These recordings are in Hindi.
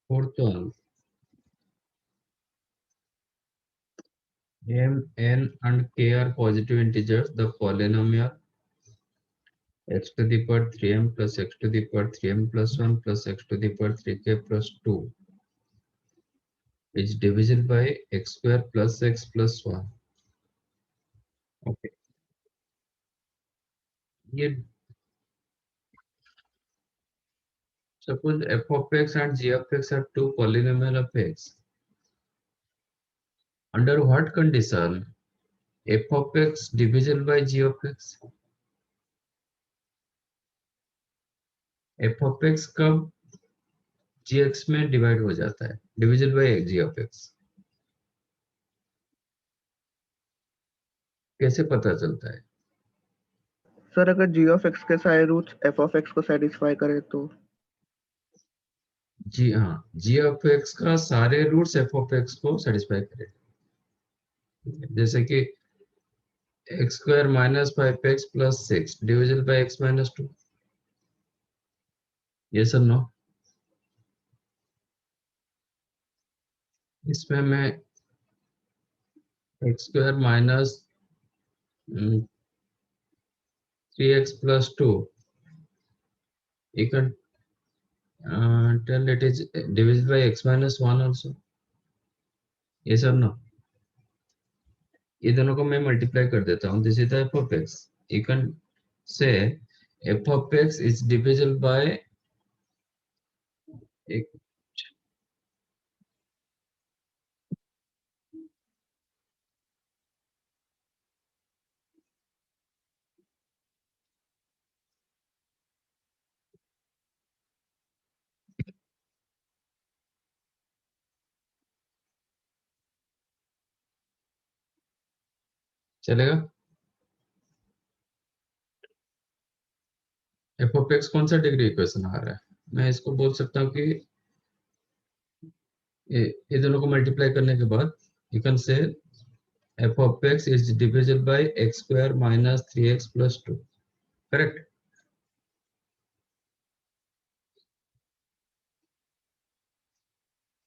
Fourth one, m, n and k are positive integers. The polynomial x to the power 3m plus x to the power 3m plus 1 plus x to the power 3k plus 2 is divisible by x square plus x plus 1. Okay. ये suppose f of x and g of x are two polynomial of x. Under what condition f of x divisible by g of x? f of x कब gx में डिवाइड हो जाता है? Divisible by g of x. कैसे पता चलता है? सर अगर g ऑफ x के सारे रूट्स f ऑफ x को सेटिस्फाई करे तो जी हाँ, g of x का सारे रूट्स f of x को सेटिस्फाई करेगा. जैसे कि x square minus 5x plus 6 divisible by x minus 2. Yes or no? इसमें मैं x square minus 3x plus 2, you can tell it is divisible by x minus 1 also. Yes or no? ये दोनों को मैं मल्टीप्लाई कर देता हूँ. This is the f of x. You can say f of x is divisible by एक चलेगा. f of x कौन सा डिग्री इक्वेशन आ रहा है? मैं इसको बोल सकता हूँ कि ये दोनों को मल्टीप्लाई करने के बाद you can say f of x is divisible by x square minus 3x plus 2. Correct?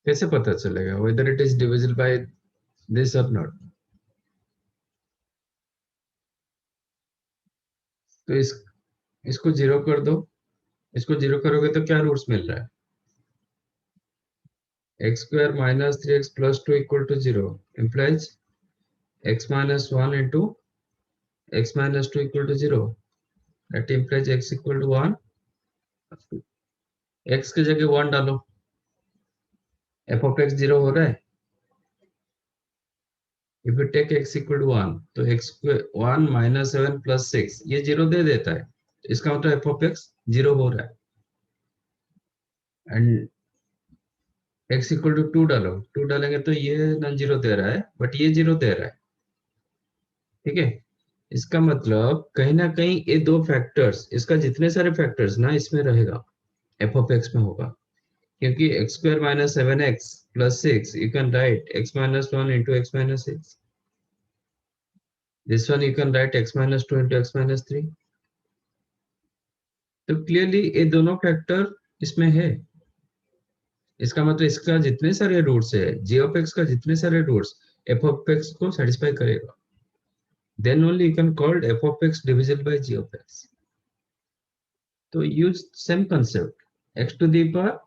कैसे पता चलेगा whether it is divisible by this or not? तो इसको जीरो कर दो. इसको जीरो करोगे तो क्या रूट्स मिल रहा है? x square minus 3x plus 2 equal to 0 implies x minus 1 into x minus 2 equal to 0. That implies x equal to 1. x की जगह 1 डालो. f of x 0 हो रहा है. If you take x equal to 1, तो x 1 minus 7 plus 6 ये 0 दे देता है. इसका मतलब f of x 0 हो रहा है. एंड x इक्वल टू 2 डालो. 2 डालेंगे तो ये नॉन जीरो दे रहा है, बट ये 0 दे रहा है. ठीक है. इसका मतलब कहीं ना कहीं ये दो फैक्टर्स, इसका जितने सारे फैक्टर्स ना इसमें रहेगा, f of x में होगा. क्योंकि x square minus 7x plus 6 you can write x minus 1 into x minus 6. This one you can write x minus 2 into x minus 3. तो क्लियरली ये दोनों फैक्टर इसमें है. इसका मतलब इसका जितने सारे रूट्स है, g of x का जितने सारे रूट्स f of x को सेटिस्फाई करेगा. Then only you can call f of x divisible by g of x. तो use same concept. X to the power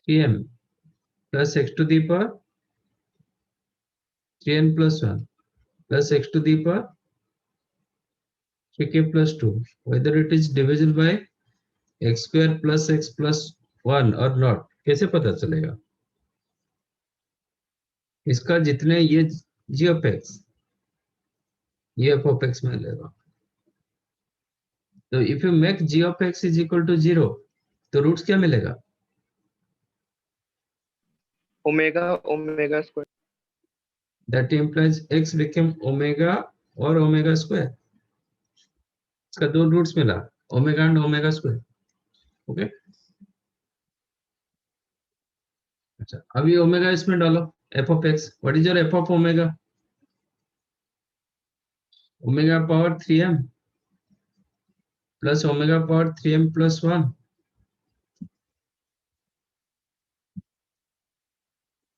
3m plus x to the power 3n plus 1 plus x to the power 3k plus 2. Whether it is divisible by x square plus x plus 1 or not, कैसे पता चलेगा? इसका जितने ये g of x ये f of x में लेगा. तो if you make g of x is equal to 0, तो रूट्स क्या मिलेगा? Omega omega square. That implies x became omega और ओमेगा स्क्वायर. इसका दो रूट्स मिला, omega and omega square. Okay. अच्छा, अभी ओमेगा इसमें डालो. f of x, what is your f of omega? Omega power 3m plus omega power 3m plus 1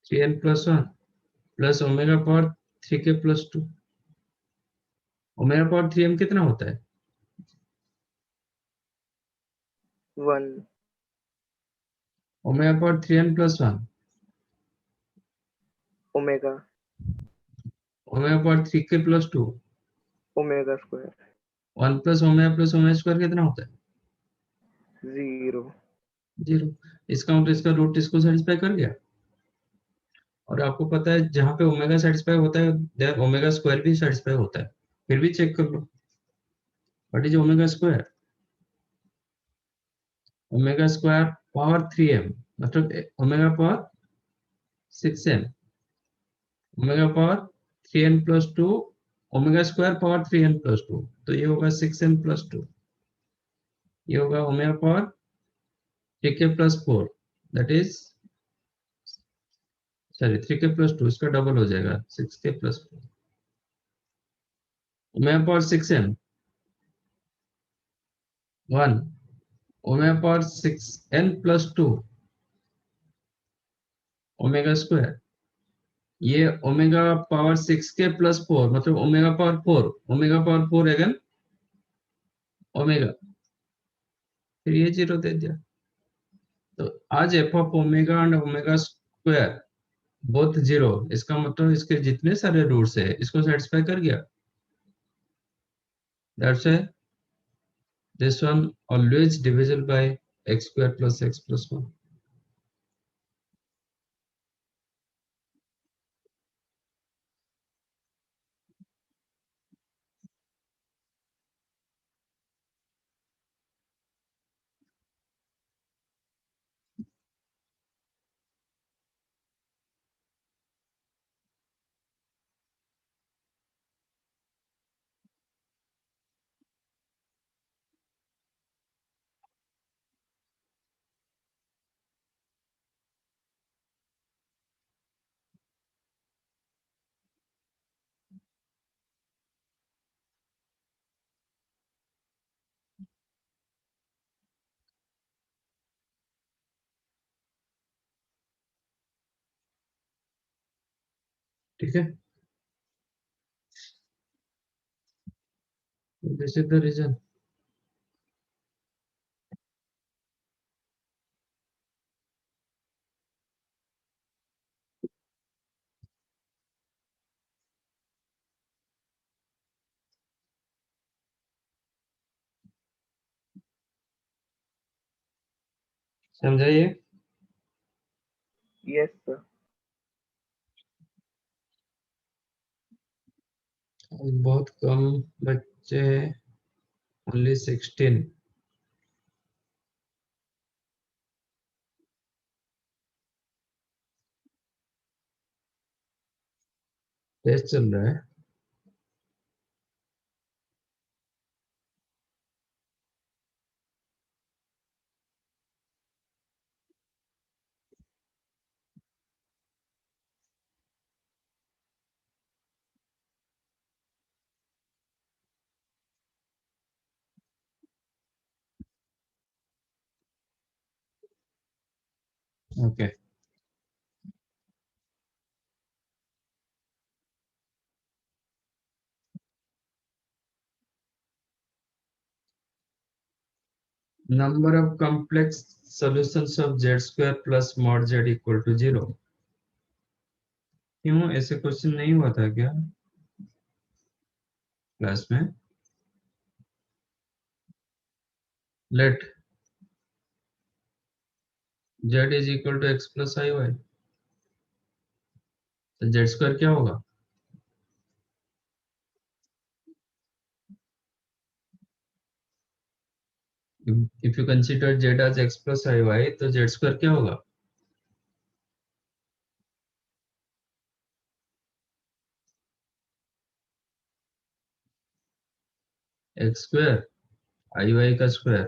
3n plus 1 plus omega power 3k plus 2। Omega power 3m कितना होता है? 1 omega power 3n plus 1 omega omega power 3k plus 2। Omega square 1 plus omega square कितना होता है? 0 जीरो। इसका मतलब इसका रूट इसको सेटिस्फाई कर गया। और आपको पता है जहां पे ओमेगा सेटिस्फाई होता है देयर ओमेगा स्क्वायर भी सेटिस्फाई होता है। फिर भी चेक कर लो what is omega square. Omega square power 3m मतलब omega power 6m। Omega power 3n plus 2 omega square power 3n plus 2 तो ये होगा 6n प्लस 2। ये होगा omega power 3k plus 4 that is sorry 3k plus 2 इसका डबल हो जाएगा 6k plus 4। Omega power 6m 1 omega power 6n plus 2 omega square. ये ओमेगा पावर 6k प्लस 4 मतलब omega power 4 omega power 4 again omega. फिर ये जीरो दे दिया। तो आज F of omega and omega square both zero इसका मतलब इसके जितने सारे रूट्स है इसको सेटिस्फाई कर गया। That's why this one always divisible by x square plus x plus 1। ठीक है दिस इज द रीजन। समझाइए। यस सर बहुत कम बच्चे ओनली 16 टेस्ट चल रहा है। Okay number of complex solutions of z square plus mod z equal to 0। क्यों ऐसे क्वेश्चन नहीं हुआ था क्या क्लास में? Let z is equal to x plus I Y तो z स्क्वायर क्या होगा? If you consider z as x plus I Y तो z स्क्वायर क्या होगा? x स्क्वायर आई वाई का square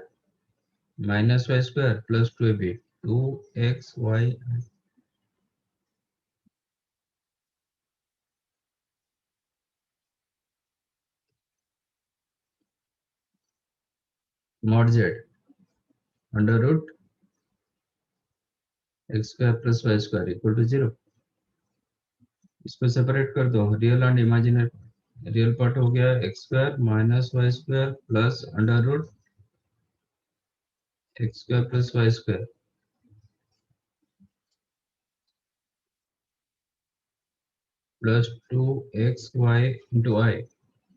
minus Y square plus 2ab 2xy mod z under root x square plus Y square equal to 0। इसको सेपरेट कर दो, real and imaginary. Real part हो गया X square minus Y square plus under root X square plus Y square plus 2xy into I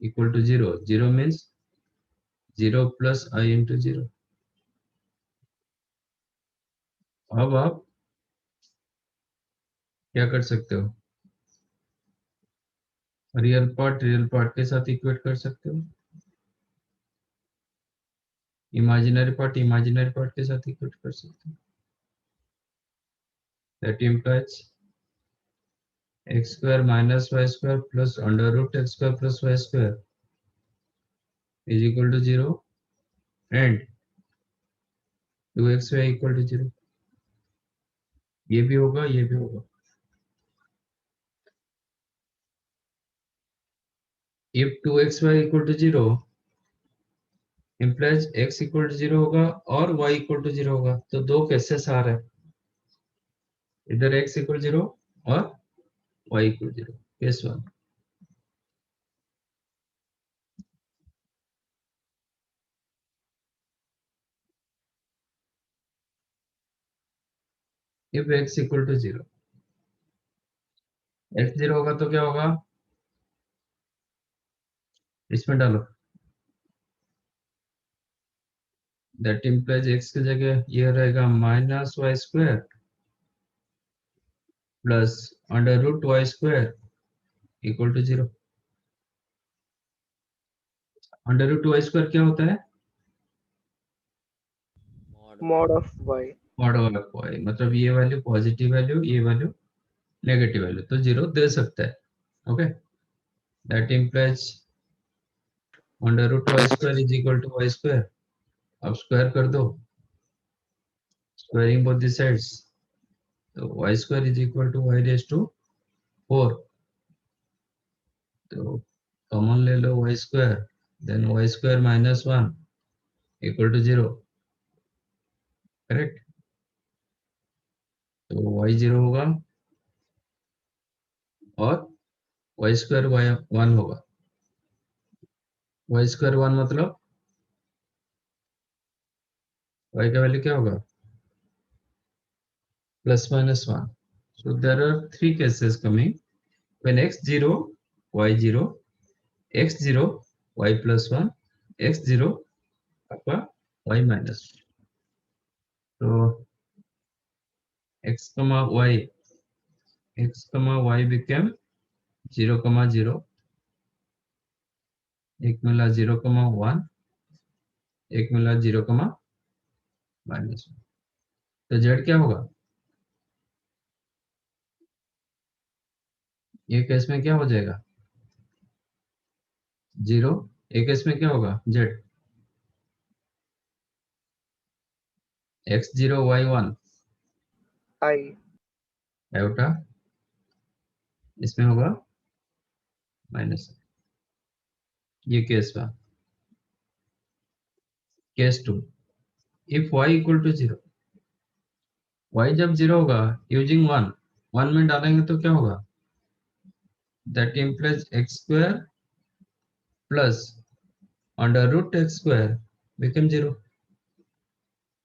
equal to 0. 0 means 0 plus I into 0. अब आप क्या कर सकते हो, रियल पार्ट के साथ इक्वेट कर सकते हो, इमेजिनरी पार्ट के साथ इक्वेट कर सकते हो। That implies x square minus y square plus under root x square plus y square is equal to 0 and 2xy equal to 0। ये भी होगा, ये भी होगा। if 2xy equal to 0 implies x equal to 0 होगा और y equal to 0 होगा, तो दो केसेस आ रहे हैं, इधर x equal 0 और y equal 0। Case 1। if x equal to 0, x 0 होगा तो क्या होगा, इसमें डालो, दैट implies x की जगह ये रहेगा minus Y square plus under root Y square equal to 0। Under root Y square क्या होता है, mod of y। Mod of Y, मतलब ये वैल्यू पॉजिटिव वैल्यू, ये वैल्यू नेगेटिव वैल्यू, तो 0 दे सकता है। Okay, that implies under root Y square is equal to Y square. अब स्क्वायर कर दो, स्क्वायरिंग बोथ द साइड्स, तो Y square is equal to Y raise to 4। तो कॉमन ले लो y square, then y square minus 1 equal to 0। Correct, तो वाई 0 होगा और वाई स्क्वायर वाई 1 होगा। वाई स्क्वायर 1 मतलब वाई का वैल्यू क्या होगा, plus minus 1। So there are three cases coming when x 0, y 0, x 0, y plus 1, x 0 आपका y minus। तो x comma y became 0 comma 0, एक मिला 0 comma 1, एक मिला 0 comma minus 1। तो z क्या होगा, ये केस में क्या हो जाएगा 0, एक केस में क्या होगा z x 0 y 1 I। Iota, इसमें होगा माइनस। ये केस हुआ। Case 2, if y equal to 0, y जब 0 होगा यूजिंग 1, 1 में डालेंगे तो क्या होगा, that implies x square plus under root x square become 0,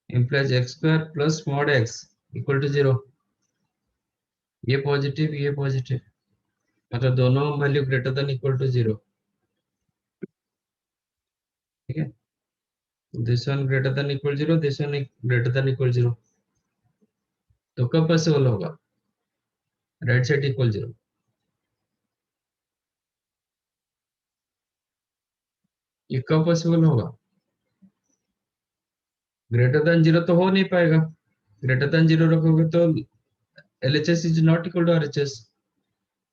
implies x square plus mod x equal to 0। ये पॉजिटिव, मतलब दोनों value greater than equal to 0। ठीक है, this one greater than equal 0, this one greater than equal 0, तो कब पॉसिबल होगा, राइट साइड इक्वल 0। ये कब पॉसिबल होगा, ग्रेटर देन 0 तो हो नहीं पाएगा, ग्रेटर देन 0 रखोगे तो LHS is not equal to RHS।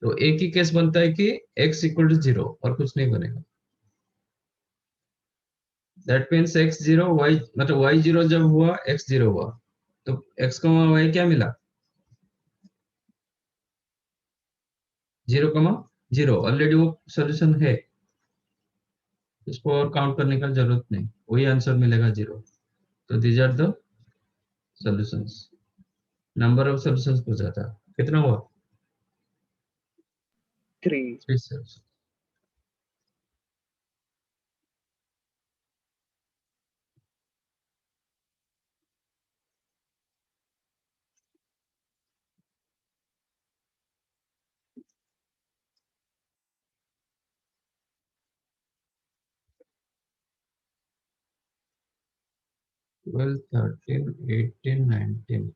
तो एक ही केस बनता है कि x इक्वल टू 0 और कुछ नहीं बनेगा। दैट मीन्स x 0 y, मतलब y 0 जब हुआ x 0 हुआ, तो x कमा y क्या मिला, 0 कमा 0, ऑलरेडी वो सॉल्यूशन है, उसको और काउंट करने का जरूरत नहीं, वही आंसर मिलेगा 0। तो these are the solutions. Number of solutions पूछा था, कितना हुआ 3. 3 cells. Well, 13, 18, 19.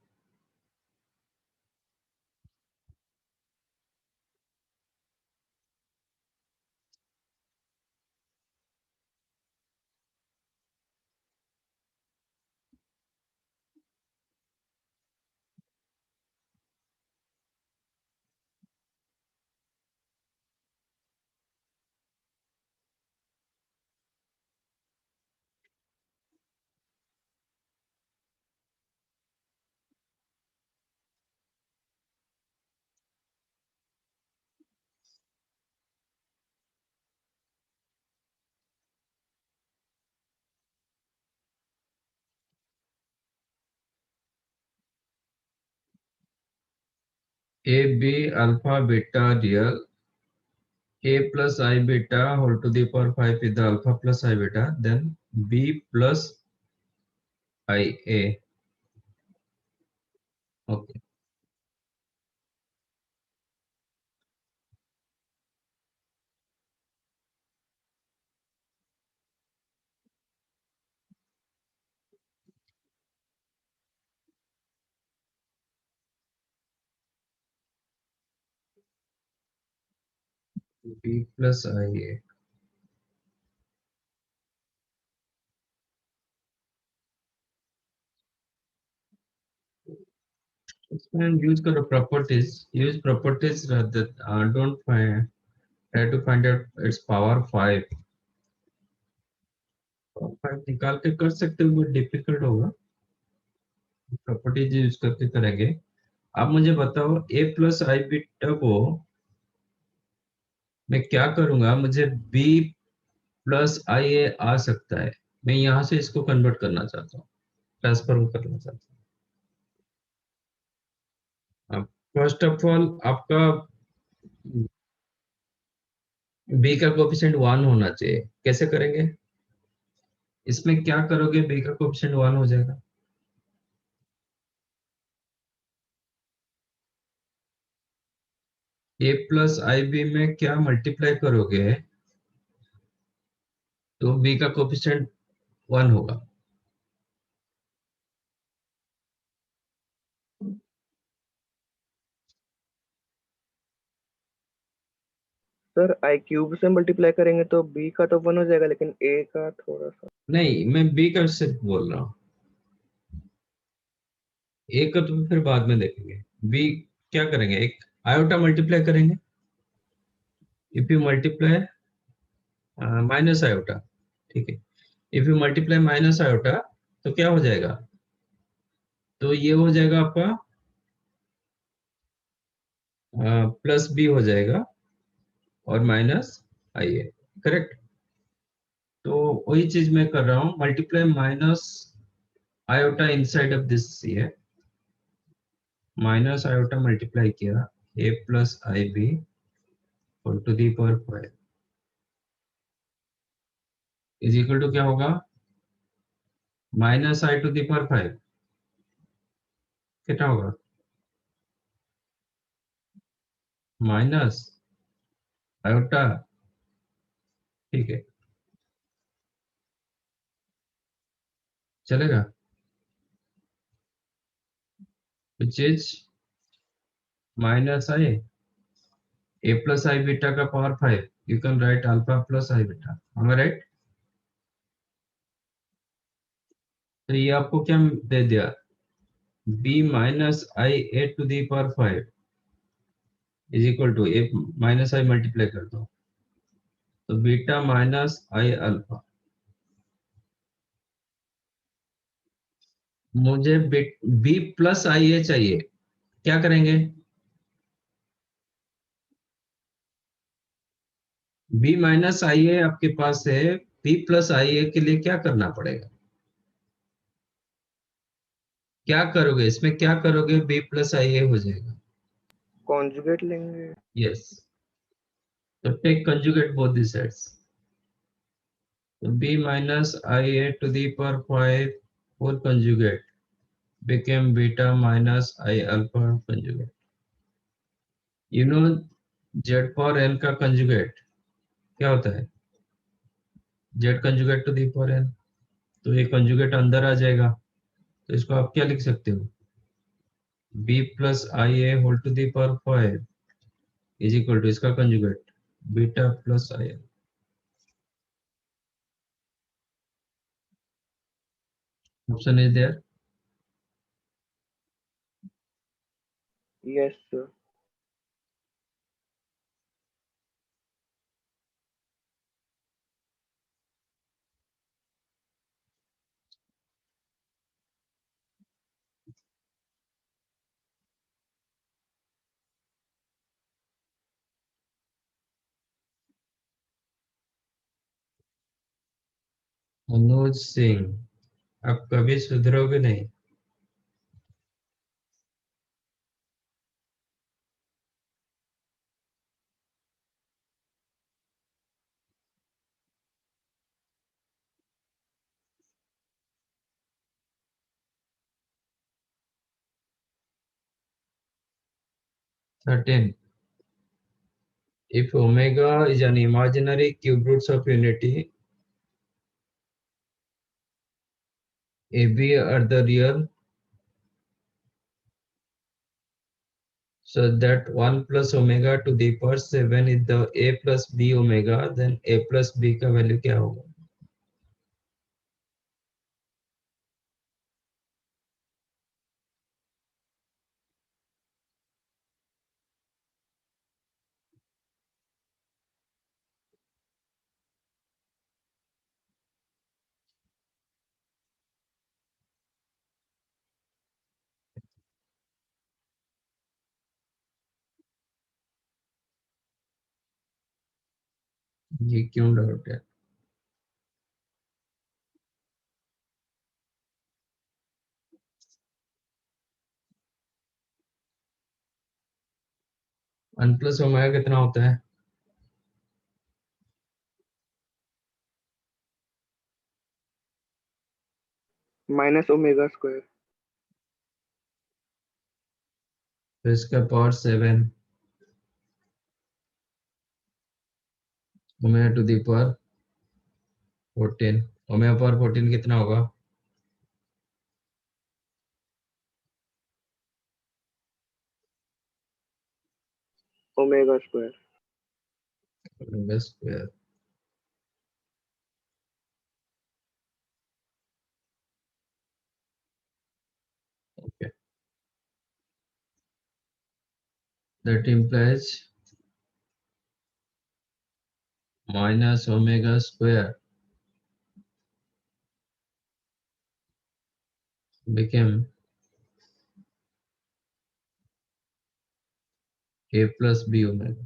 A, B, alpha, beta, real. A plus I beta whole to the power 5 is the alpha plus I beta. Then B plus I A. Okay. B plus I A. And use the properties. Use properties rather. Don't find. Try to find out its power 5. 5 निकाल के कर सकते हो, बहुत डिफिकल्ट होगा. प्रॉपर्टीज यूज करके करेंगे. आप मुझे बताओ a प्लस आई बीटा को मैं क्या करूंगा. मुझे b प्लस आई ए आ सकता है. मैं यहाँ से इसको कन्वर्ट करना चाहता हूँ, ट्रांसफर करना चाहता हूँ. अब फर्स्ट ऑफ ऑल आपका b का कोफिशिएंट 1 होना चाहिए. कैसे करेंगे. इसमें क्या करोगे, b का कोफिशिएंट 1 हो जाएगा. a प्लस आई बी में क्या मल्टीप्लाई करोगे तो b का कोफिशिएंट 1 होगा. सर आई क्यूब से मल्टीप्लाई करेंगे तो b का तो 1 हो जाएगा, लेकिन a का थोड़ा सा. नहीं, मैं b का सिर्फ बोल रहा हूँ. a का तो फिर बाद में देखेंगे. b क्या करेंगे, एक आयोटा मल्टीप्लाई करेंगे. If you multiply minus iota. ठीक है. If you multiply minus iota तो क्या हो जाएगा. तो ये हो जाएगा आपका प्लस बी हो जाएगा और माइनस आई ए. करेक्ट. तो वही चीज मैं कर रहा हूँ. Multiply minus iota inside of this ये माइनस आयोटा मल्टीप्लाई किया a plus i b whole to the power 5 is equal to क्या होगा, minus i to the power 5. कितना होगा, माइनस आयोटा. ठीक है, चलेगा. Which is minus I a plus i beta का power 5. You can write alpha plus i beta. am I right? तो ये आपको क्या दे दिया, b minus I A to the power 5 is equal to A minus I multiply कर दो तो बीटा माइनस आई अल्फा. मुझे बी प्लस आई ए चाहिए. क्या करेंगे, बी माइनस आई ए आपके पास है. बी प्लस आई ए के लिए क्या करना पड़ेगा, क्या करोगे इसमें, क्या करोगे, बी प्लस आई ए हो जाएगा. कॉन्जुगेट लेंगे. यस. तो take conjugate both the sides. So b minus ia to the power 5 whole conjugate became beta minus I alpha conjugate. You know z power n का conjugate क्या होता है? z conjugate to the power n. तो ये conjugate अंदर आ जाएगा. तो इसको आप क्या लिख सकते हो? b plus ia whole to the power 5 is equal to इसका conjugate beta plus ia. Option is there. Yes, sir. Manoj Singh, आप कभी सुधरोगे नहीं. Certain. If omega is an imaginary cube roots of unity, AB are the real, so that 1 plus omega to the power 7 is the A plus B omega, then A plus B का वैल्यू क्या होगा? ये क्यों डाउट है? वन प्लस ओमेगा कितना होता है? Minus omega square. तो इसका power 7 omega to the power 14. Omega power 14 कितना होगा? Omega square. Omega square. Okay. That implies minus omega square became A plus B omega.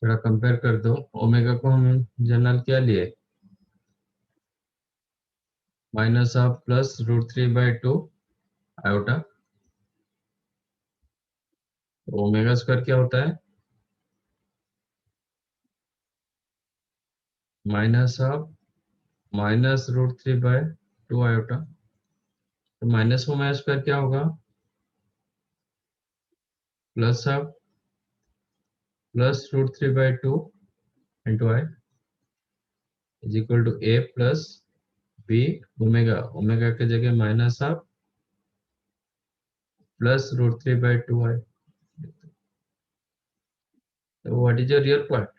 थोड़ा कंपेयर कर दो. ओमेगा को हम जनरल क्या लिए? Minus of plus √3/2 iota. Omega square क्या होता है? Minus of minus √3/2 iota. तो माइनस ओमेगा स्क्वायर क्या होगा? Plus of plus √3/2 into I is equal to A plus B omega. Omega के जगह माइनस ऑफ प्लस √3/2 आई. तो what is your real part?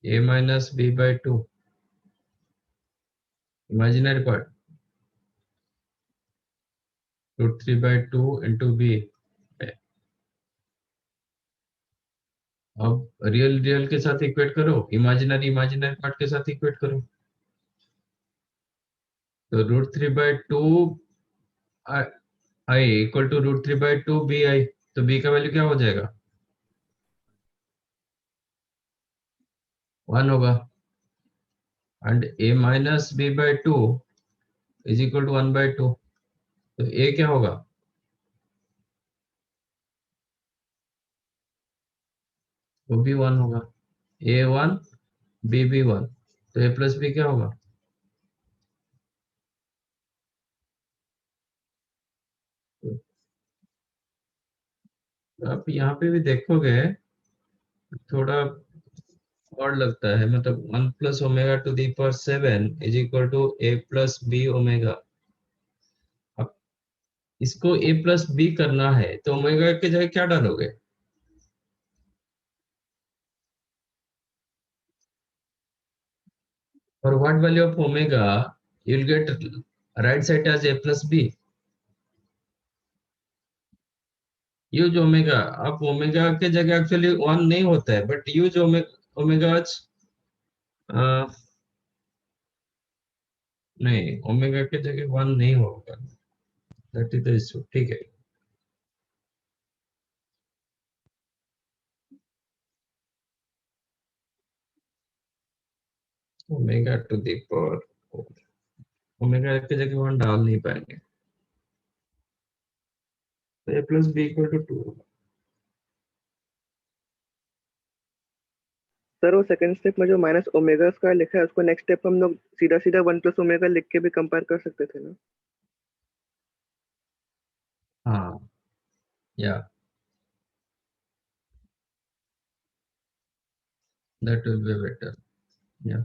a minus b/2. Imaginary part √3/2 into b. अब रियल रियल के साथ इक्वेट करो, इमेजिनरी इमेजिनरी पार्ट के साथ इक्वेट करो. तो √3/2 I equal to √3/2 B I. तो बी का वैल्यू क्या हो जाएगा? 1 होगा. एंड a माइनस b by two is equal to 1/2, तो a क्या होगा? वो भी 1 होगा, a 1 b भी 1, तो a प्लस b क्या होगा? तो आप यहाँ पे भी देखोगे थोड़ा और लगता है, मतलब 1 plus omega to the power 7 is equal to a plus B omega. अब इसको a प्लस बी करना है तो ओमेगा की जगह क्या डालोगे? और what value of omega you will get right side as a plus b, use omega. आप ओमेगा के जगह एक्चुअली 1 नहीं होता है, बट यूज ओमेगा नहीं, ओमेगा के जगह 1 नहीं होगा, दैट इज द इशू, ठीक है। Omega to the power, omega की जगह 1 डाल नहीं पाएंगे, तो a plus b equal to 2। Sir वो सेकंड स्टेप में जो माइनस ओमेगा स्क्वायर लिखा है उसको नेक्स्ट स्टेप हम लोग सीधा सीधा 1 प्लस ओमेगा लिख के भी कंपेयर कर सकते थे ना? हाँ, yeah that will be better, या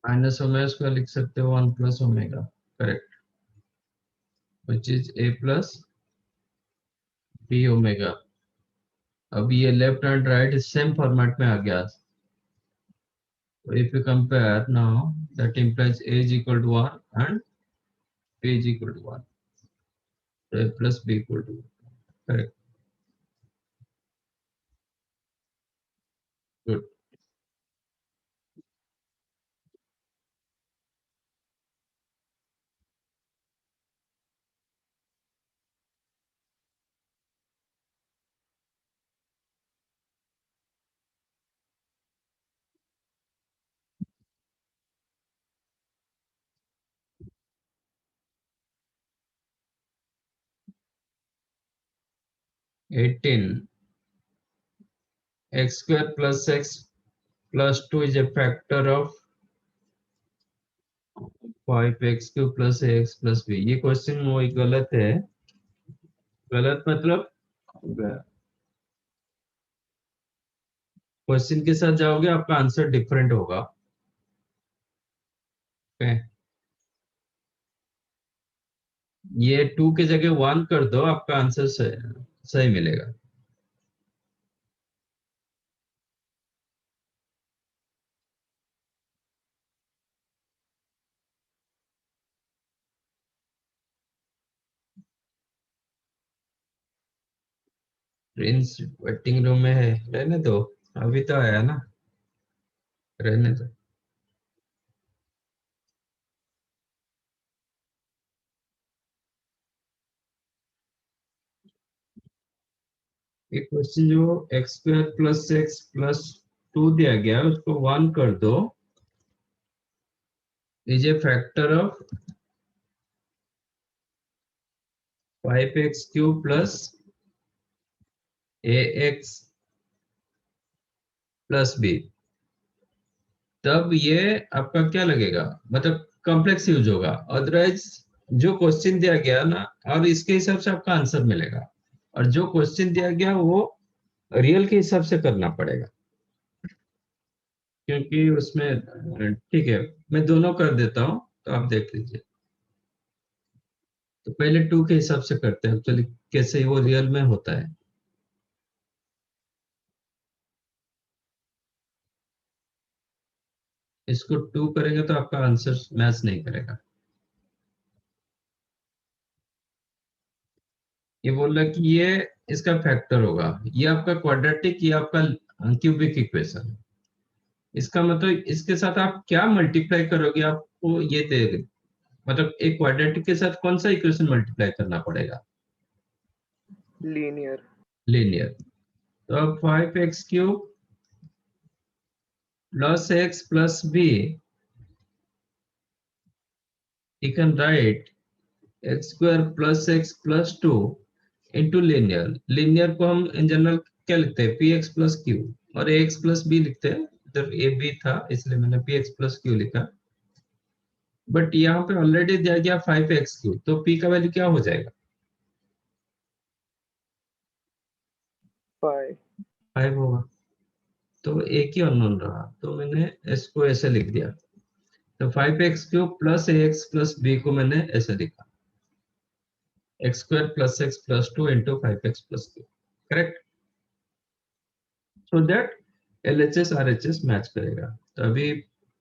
माइनस ओमेगा स्क्वायर लिख सकते हो 1 plus omega, correct, which is a plus B omega. अब ये left and right same format में आ गया, so if you compare now, that implies a is equal to 1 and b is equal to 1, so a plus b equal to 1, correct, good। 18 x square plus x plus 2 is a factor of 5x cube plus ax plus b। ये क्वेश्चन वो गलत है, गलत मतलब क्वेश्चन के साथ जाओगे आपका आंसर डिफरेंट होगा, okay? ये 2 की जगह 1 कर दो, आपका आंसर सही मिलेगा। प्रिंस वेटिंग रूम में है, रहने दो, अभी तो आया ना, रहने दो। एक क्वेश्चन जो x square plus x plus 2 दिया गया उसको 1 कर दो, is a factor of 5x cube plus ax plus b. तब ये आपका क्या लगेगा, मतलब कॉम्प्लेक्स यूज होगा, अदरवाइज जो क्वेश्चन दिया गया ना, और इसके हिसाब से आपका आंसर मिलेगा, और जो क्वेश्चन दिया गया वो रियल के हिसाब से करना पड़ेगा, क्योंकि उसमें ठीक है, मैं दोनों कर देता हूँ तो आप देख लीजिए। तो पहले 2 के हिसाब से करते हैं एक्चुअली, कैसे वो रियल में होता है। इसको 2 करेंगे तो आपका आंसर मैच नहीं करेगा। ये बोल रहा है कि ये इसका फैक्टर होगा, ये आपका क्वाड्रेटिक, ये आपका क्यूबिक इक्वेशन है। इसका मतलब इसके साथ आप क्या मल्टीप्लाई करोगे, आपको ये दे, मतलब एक क्वाड्रेटिक के साथ कौन सा इक्वेशन मल्टीप्लाई करना पड़ेगा? लीनियर। लीनियर। तो अब 5x³ plus x plus b, you can write x² plus x plus 2 into linear को हम इन जनरल क्या लिखते हैं, px plus q, और ax plus b लिखते हैं, इधर a b था इसलिए मैंने px plus q लिखा, बट यहाँ पे ऑलरेडी दिया गया 5x³, तो p का वैल्यू क्या हो जाएगा, 5। 5 होगा, तो एक ही अननोन रहा, तो मैंने इसको ऐसे लिख दिया, तो 5x³ plus ax plus b को मैंने ऐसे लिखा, x² plus x plus 2 into 5x plus q, correct, so that LHS RHS match करेगा। तो अभी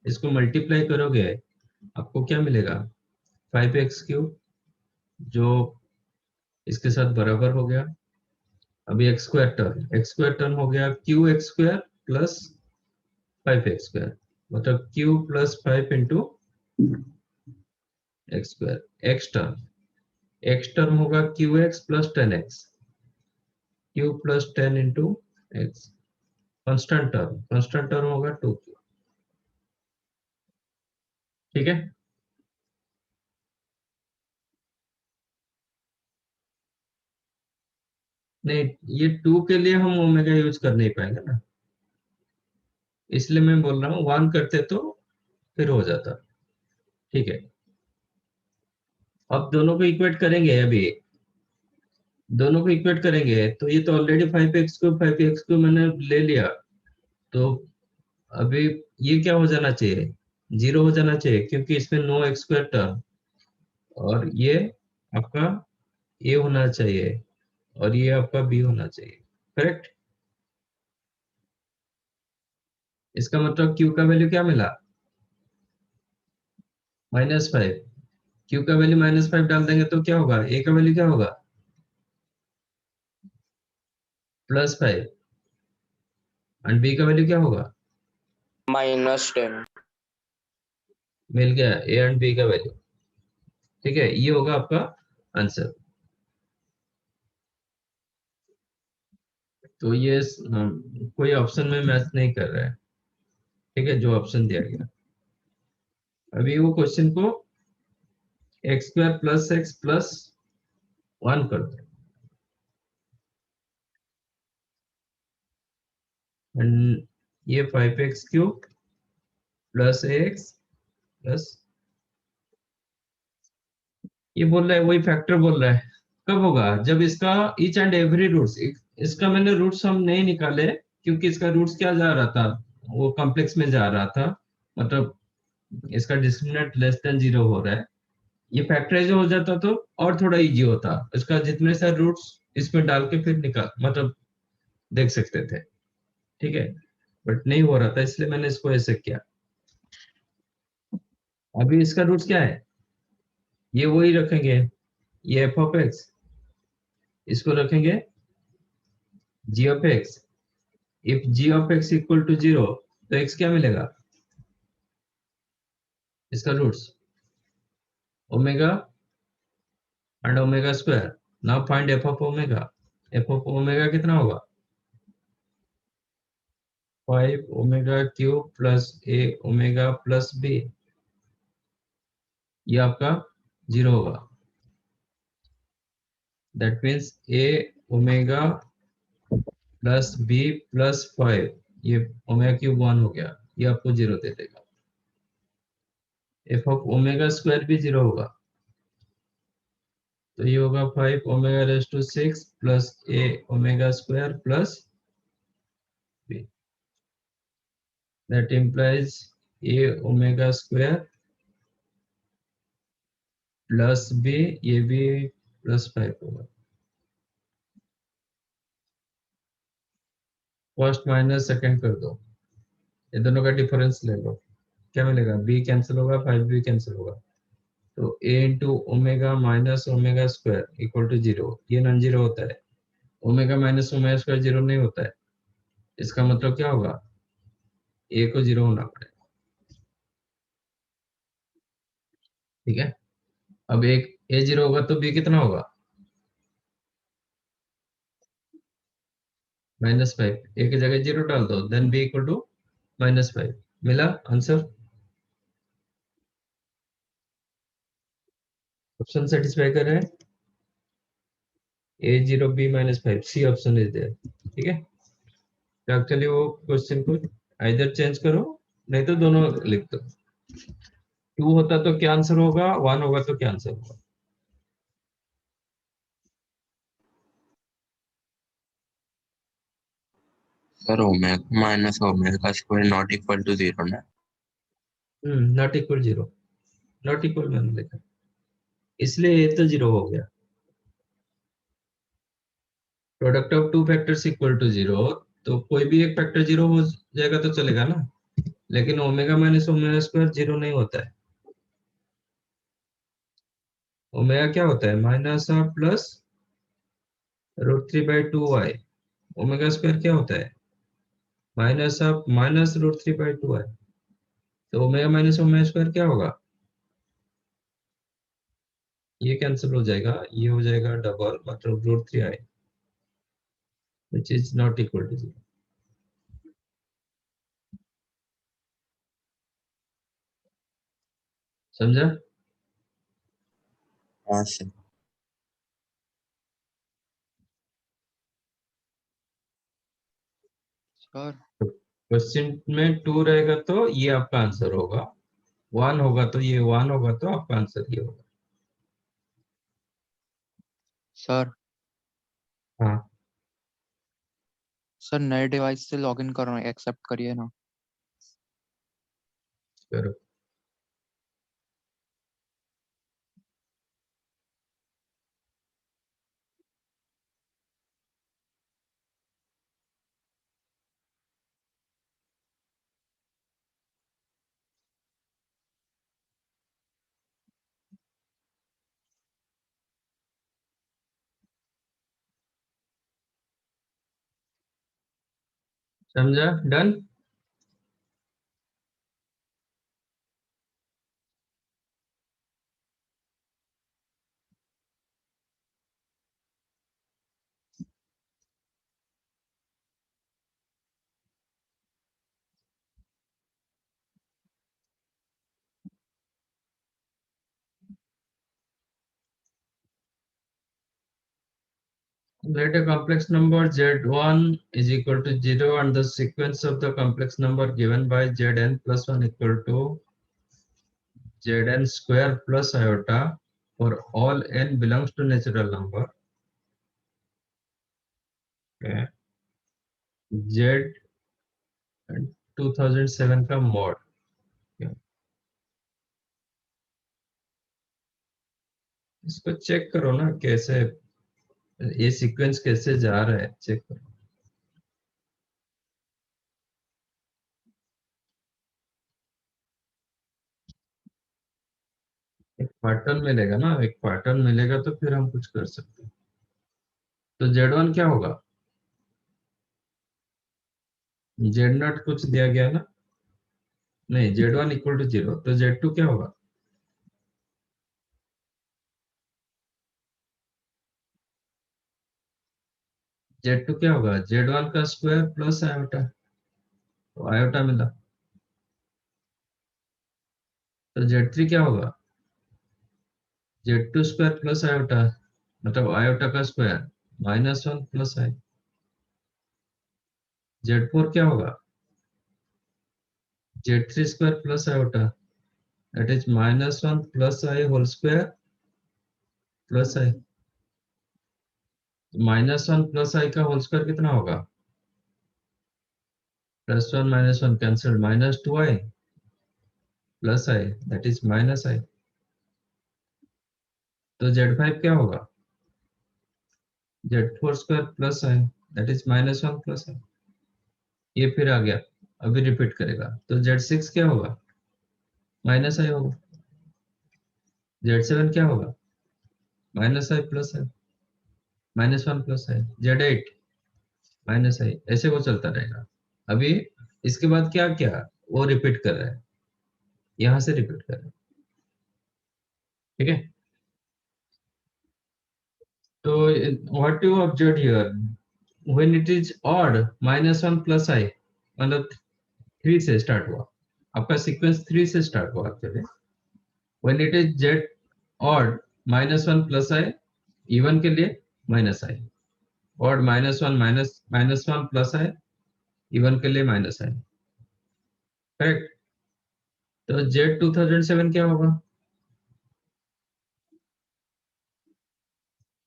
इसको मल्टीप्लाई करोगे आपको क्या मिलेगा, 5x³ जो इसके साथ बराबर हो गया, अभी x² टर्म हो गया qx² प्लस 5x², मतलब q plus 5 into x², x term होगा qx plus 10x, q plus 10 into x, constant term होगा 2q, ठीक है। नहीं, ये 2 के लिए हम ओमेगा यूज कर नहीं पाएंगे ना, इसलिए मैं बोल रहा हूँ 1 करते तो फिर हो जाता, ठीक है। अब दोनों को इक्वेट करेंगे, अभी दोनों को इक्वेट करेंगे, तो ये तो ऑलरेडी 5x³ मैंने ले लिया, तो अभी ये क्या हो जाना चाहिए, 0 हो जाना चाहिए, क्योंकि इसमें नो x² टर्म, और ये आपका a होना चाहिए और ये आपका b होना चाहिए, करेक्ट। इसका मतलब q का वैल्यू क्या मिला, -5, q का वैल्यू -5 डाल देंगे तो क्या होगा, a का वैल्यू क्या होगा, +5, एंड b का वैल्यू क्या होगा, -10। मिल गया a एंड b का वैल्यू, ठीक है, ये होगा आपका आंसर। तो ये कोई ऑप्शन में मैच नहीं कर रहा है, ठीक है, जो ऑप्शन दिया गया। अभी वो क्वेश्चन को x² प्लस x प्लस 1 कर दो, एंड ये 5x³ प्लस ax प्लस, ये बोल रहा है वही फैक्टर बोल रहा है, कब होगा, जब इसका ईच एंड एवरी रूट्स, इसका मैंने रूट्स हम नहीं निकाले क्योंकि इसका रूट्स क्या जा रहा था, वो कॉम्प्लेक्स में जा रहा था, मतलब इसका डिस्क्रिमिनेंट लेस देन 0 हो रहा है, ये फैक्टराइज हो जाता तो और थोड़ा इजी होता, इसका जितने सारे रूट्स इसमें डाल के फिर निकाल, मतलब देख सकते थे, ठीक है, बट नहीं हो रहा था इसलिए मैंने इसको ऐसे किया। अभी इसका रूट्स क्या है, ये वही रखेंगे, ये f ऑफ x, इसको रखेंगे g of x, if g of x equal to 0, तो x क्या मिलेगा, इसका roots omega and omega square, now find f of omega, f of omega कितना होगा, 5 omega cube plus a omega plus b, ये आपका 0 होगा, that means a omega plus b plus 5, ये ओमेगा क्यूब 1 हो गया, ये आपको 0 दे देगा, f ऑफ ओमेगा स्क्वायर भी 0 होगा, तो ये होगा 5 omega raise to 6 plus a omega square plus b, that implies a omega square plus b, ये भी प्लस 5 होगा, फर्स्ट माइनस सेकंड कर दो, ये दोनों का डिफरेंस ले लो, क्या मिलेगा, b कैंसिल होगा, 5 भी कैंसिल होगा, तो a into omega minus omega square equal to 0, ये नॉन जीरो होता है, ओमेगा माइनस ओमेगा स्क्वायर 0 नहीं होता है, इसका मतलब क्या होगा, a को 0 होना पड़ेगा, ठीक है। अब एक a 0 होगा तो b कितना होगा, -5 ए की जगह 0 डाल दो, देन b इक्वल टू -5 मिला आंसर। ऑप्शन सेटिस्फाई कर रहे हैं, a0 b-5 C option is there. ठीक है, तो एक्चुअली वो क्वेश्चन को आइदर चेंज करो, नहीं तो दोनों लिख दो। 2 होता तो क्या आंसर होगा, 1 होगा तो क्या आंसर होगा। Sir omega minus omega square not equal to 0 ना। नॉट इक्वल 0, नॉट इक्वल मैंने लिखा, इसलिए ये तो 0 हो गया। Product of two factors equal to 0, तो कोई भी एक फैक्टर 0 हो जाएगा तो चलेगा ना, लेकिन ओमेगा माइनस ओमेगा स्क्वायर 0 नहीं होता है। ओमेगा क्या होता है, minus half plus √3/2y। Omega square क्या होता है, माइनस हाफ माइनस √3/2y। तो ओमेगा माइनस ओमेगा स्क्वायर क्या होगा, ये कैंसिल हो जाएगा, ये हो जाएगा डबल मतलब √3i, which is not equal to 0। समझा। हाँ सर। सर क्वेश्चन में 2 रहेगा तो ये आपका आंसर होगा, 1 होगा तो ये 1 होगा तो आपका आंसर ये होगा। सर हाँ सर नए डिवाइस से लॉगिन कर रहा हूँ, एक्सेप्ट करिए ना। करो। समझा, done. Let a complex number z1 is equal to 0 and the sequence of the complex number given by zn plus 1 equal to zn square plus iota for all n belongs to natural number। Okay. z 2007 का मॉड। Okay. इसको चेक करो ना, कैसे ये सीक्वेंस कैसे जा रहा है, चेक करो। एक पैटर्न मिलेगा ना, एक पैटर्न मिलेगा तो फिर हम कुछ कर सकते हैं। तो z1 क्या होगा, z0 कुछ दिया गया ना, नहीं z1 इक्वल टू 0, तो z2 क्या होगा, z2 क्या होगा, z1 का स्क्वायर प्लस आयोटा, तो आयोटा मिला। तो z3 क्या होगा, z2 स्क्वायर प्लस आयोटा, मतलब आयोटा का स्क्वायर -1 प्लस आई। z4 क्या होगा, z3 square plus iota, that is -1 plus i whole square plus i. -1 plus i का होल स्क्वायर कितना होगा, +1 -1 cancel, -2i plus i that is -i। तो z5 क्या होगा, z4 square plus i that is -1 plus आई। ये फिर आ गया, अभी रिपीट करेगा, तो z6 क्या होगा, -i होगा। z7 क्या होगा, -i plus i, -1 plus I. z8 -i, ऐसे वो चलता रहेगा। अभी इसके बाद क्या क्या वो रिपीट कर रहा है, यहां से रिपीट कर रहा है। ठीक है, तो what you observe here, when it is odd -1 + i, मतलब 3 से स्टार्ट हुआ, आपका सीक्वेंस 3 से स्टार्ट हुआ actually. When it is z odd -1 + i, even के लिए -i, ऑड -1 + i, इवन के लिए -i, करेक्ट। तो z 2007 क्या होगा?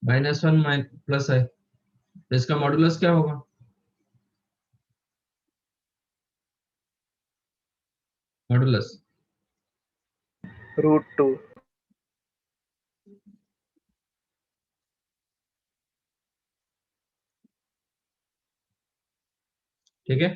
-1 + i, तो इसका मॉडुलस क्या होगा? मॉडुलस √2। ठीक है।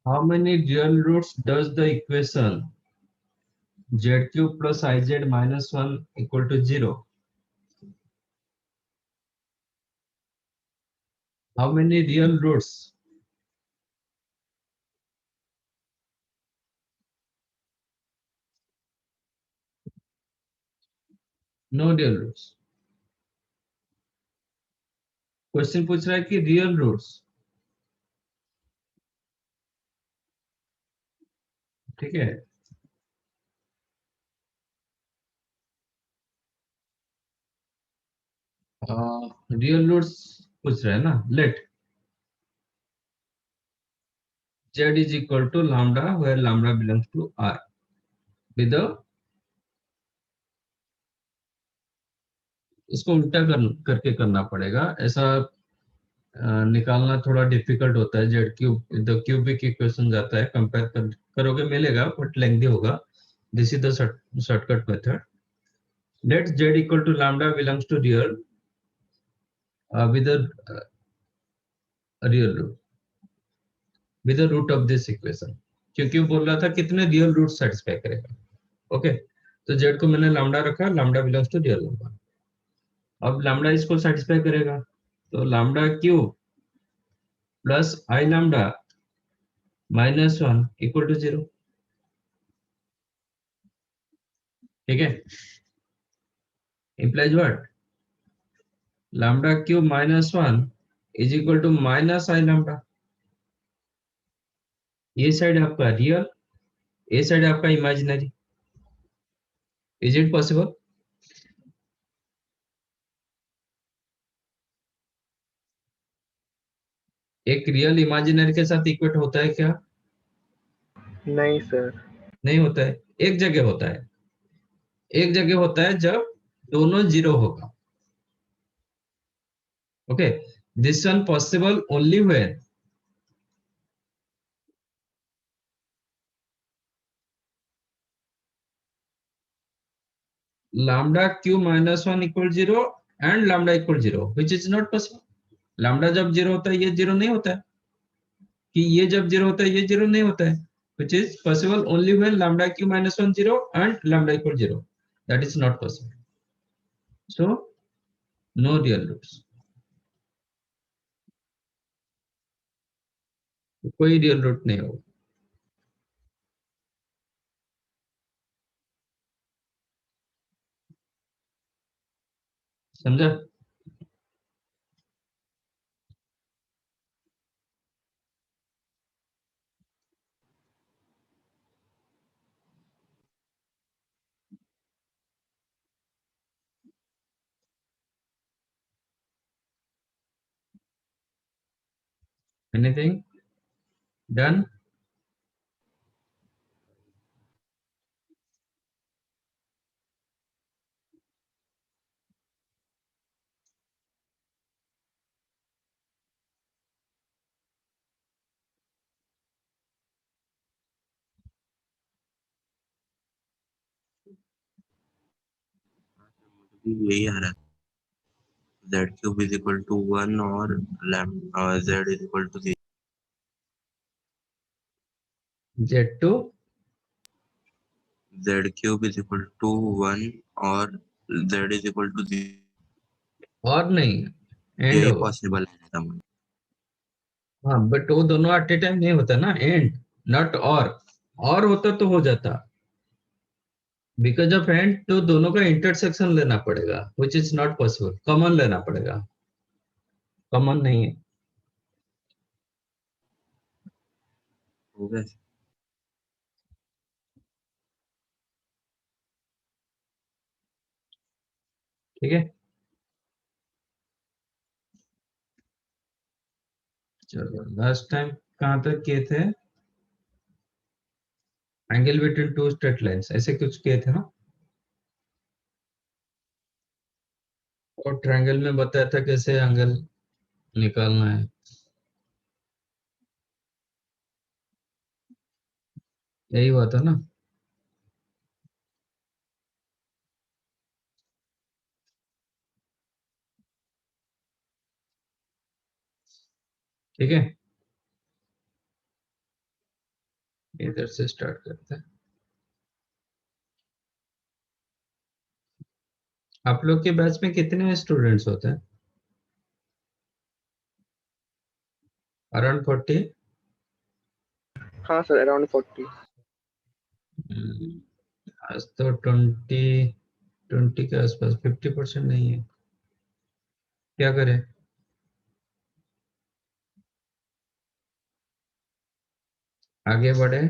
How many real roots does the equation z³ + iz -1 = 0? How many real roots? No real roots. Question पूछ रहा है कि रियल रूट्स, ठीक है। रियल रूट्स पूछ रहा है ना। Let z = lambda where lambda belongs to r with the, इसको उल्टा करके करना पड़ेगा ऐसा। निकालना थोड़ा डिफिकल्ट होता है। z³ द क्यूबिक इक्वेशन जाता है, कंपेयर करोगे मिलेगा बट लेंथी होगा। This is the shortcut method. Let z = lambda belongs to real with a real root, with the root of this equation, क्योंकि वो बोल रहा था कितने रियल रूट सेटिस्फाई करेगा। ओके, तो z को मैंने लैम्डा रखा, lambda belongs to real number. अब लैम्डा इसको सेटिस्फाई करेगा, तो lambda cube plus i lambda -1 = 0। ठीक है, implies what? Lambda cube -1 = -i lambda. ये साइड आपका रियल, ये साइड आपका इमेजिनरी। Is it possible? एक रियल इमेजिनरी के साथ इक्वेट होता है क्या? नहीं सर। नहीं होता है। एक जगह होता है, एक जगह होता है जब दोनों 0 होगा। Okay, this one possible only when lambda q -1 = 0 and lambda = 0, which is not possible. lambda जब 0 होता है ये 0 नहीं होता है, कि ये जब 0 होता है ये 0 नहीं होता है, which is possible only when lambda q -1 0 and lambda = 0. That is not possible. So no real roots. कोई रियल रूट नहीं होगा। समझा? Anything done? यही आ रहा है z³ = 1 और z = 0। Z2 Z cube is equal to 1 और Z is equal to 0, और नहीं, एंड यही होगा। पॉसिबल है था मुझे। हाँ बट वो दोनों एट ए टाइम नहीं होता ना, एंड नॉट और होता तो हो जाता। बिकॉज ऑफ एंड तो दोनों का इंटरसेक्शन लेना पड़ेगा, which is not possible, common लेना पड़ेगा, कॉमन नहीं है। हो गया। ठीक है, चलो लास्ट टाइम कहाँ तक किए थे? Angle between two straight lines ऐसे कुछ किए थे ना, और ट्रायंगल में बताया था कैसे एंगल निकालना है। यही हुआ था ना? ठीक है, इधर से स्टार्ट करते हैं। आप लोग के बैच में कितने स्टूडेंट्स होते हैं? अराउंड 40। हाँ सर, अराउंड 40। आज तो 20 के आसपास, 50% नहीं है, क्या करें? आगे बढ़े?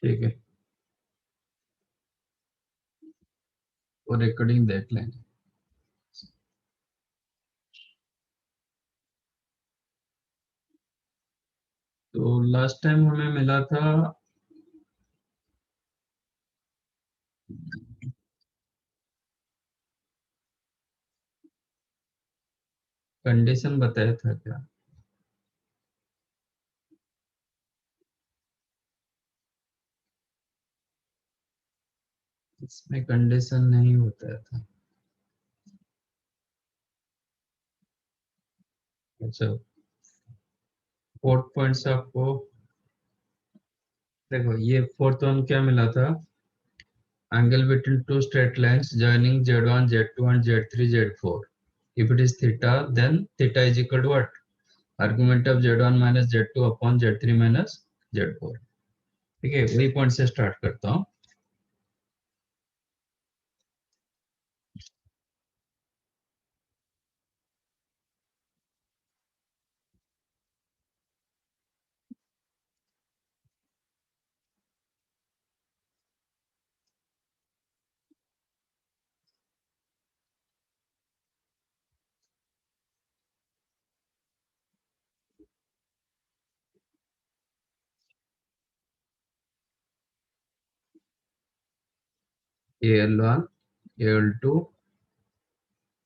ठीक है, वो रिकॉर्डिंग देख लेंगे। तो लास्ट टाइम हमें मिला था कंडीशन, बताया था क्या? इसमें कंडीशन नहीं बताया था। अच्छा, 4 पॉइंट्स आपको देखो, ये फोर्थ वन क्या मिला था? Angle between two straight lines joining Z1 Z2 and Z3 Z4, if it is theta then theta is equal to what? Argument of Z1 minus Z2 upon Z3 minus Z4। ठीक है, वही पॉइंट से स्टार्ट करता हूँ। ये L1, ये L2,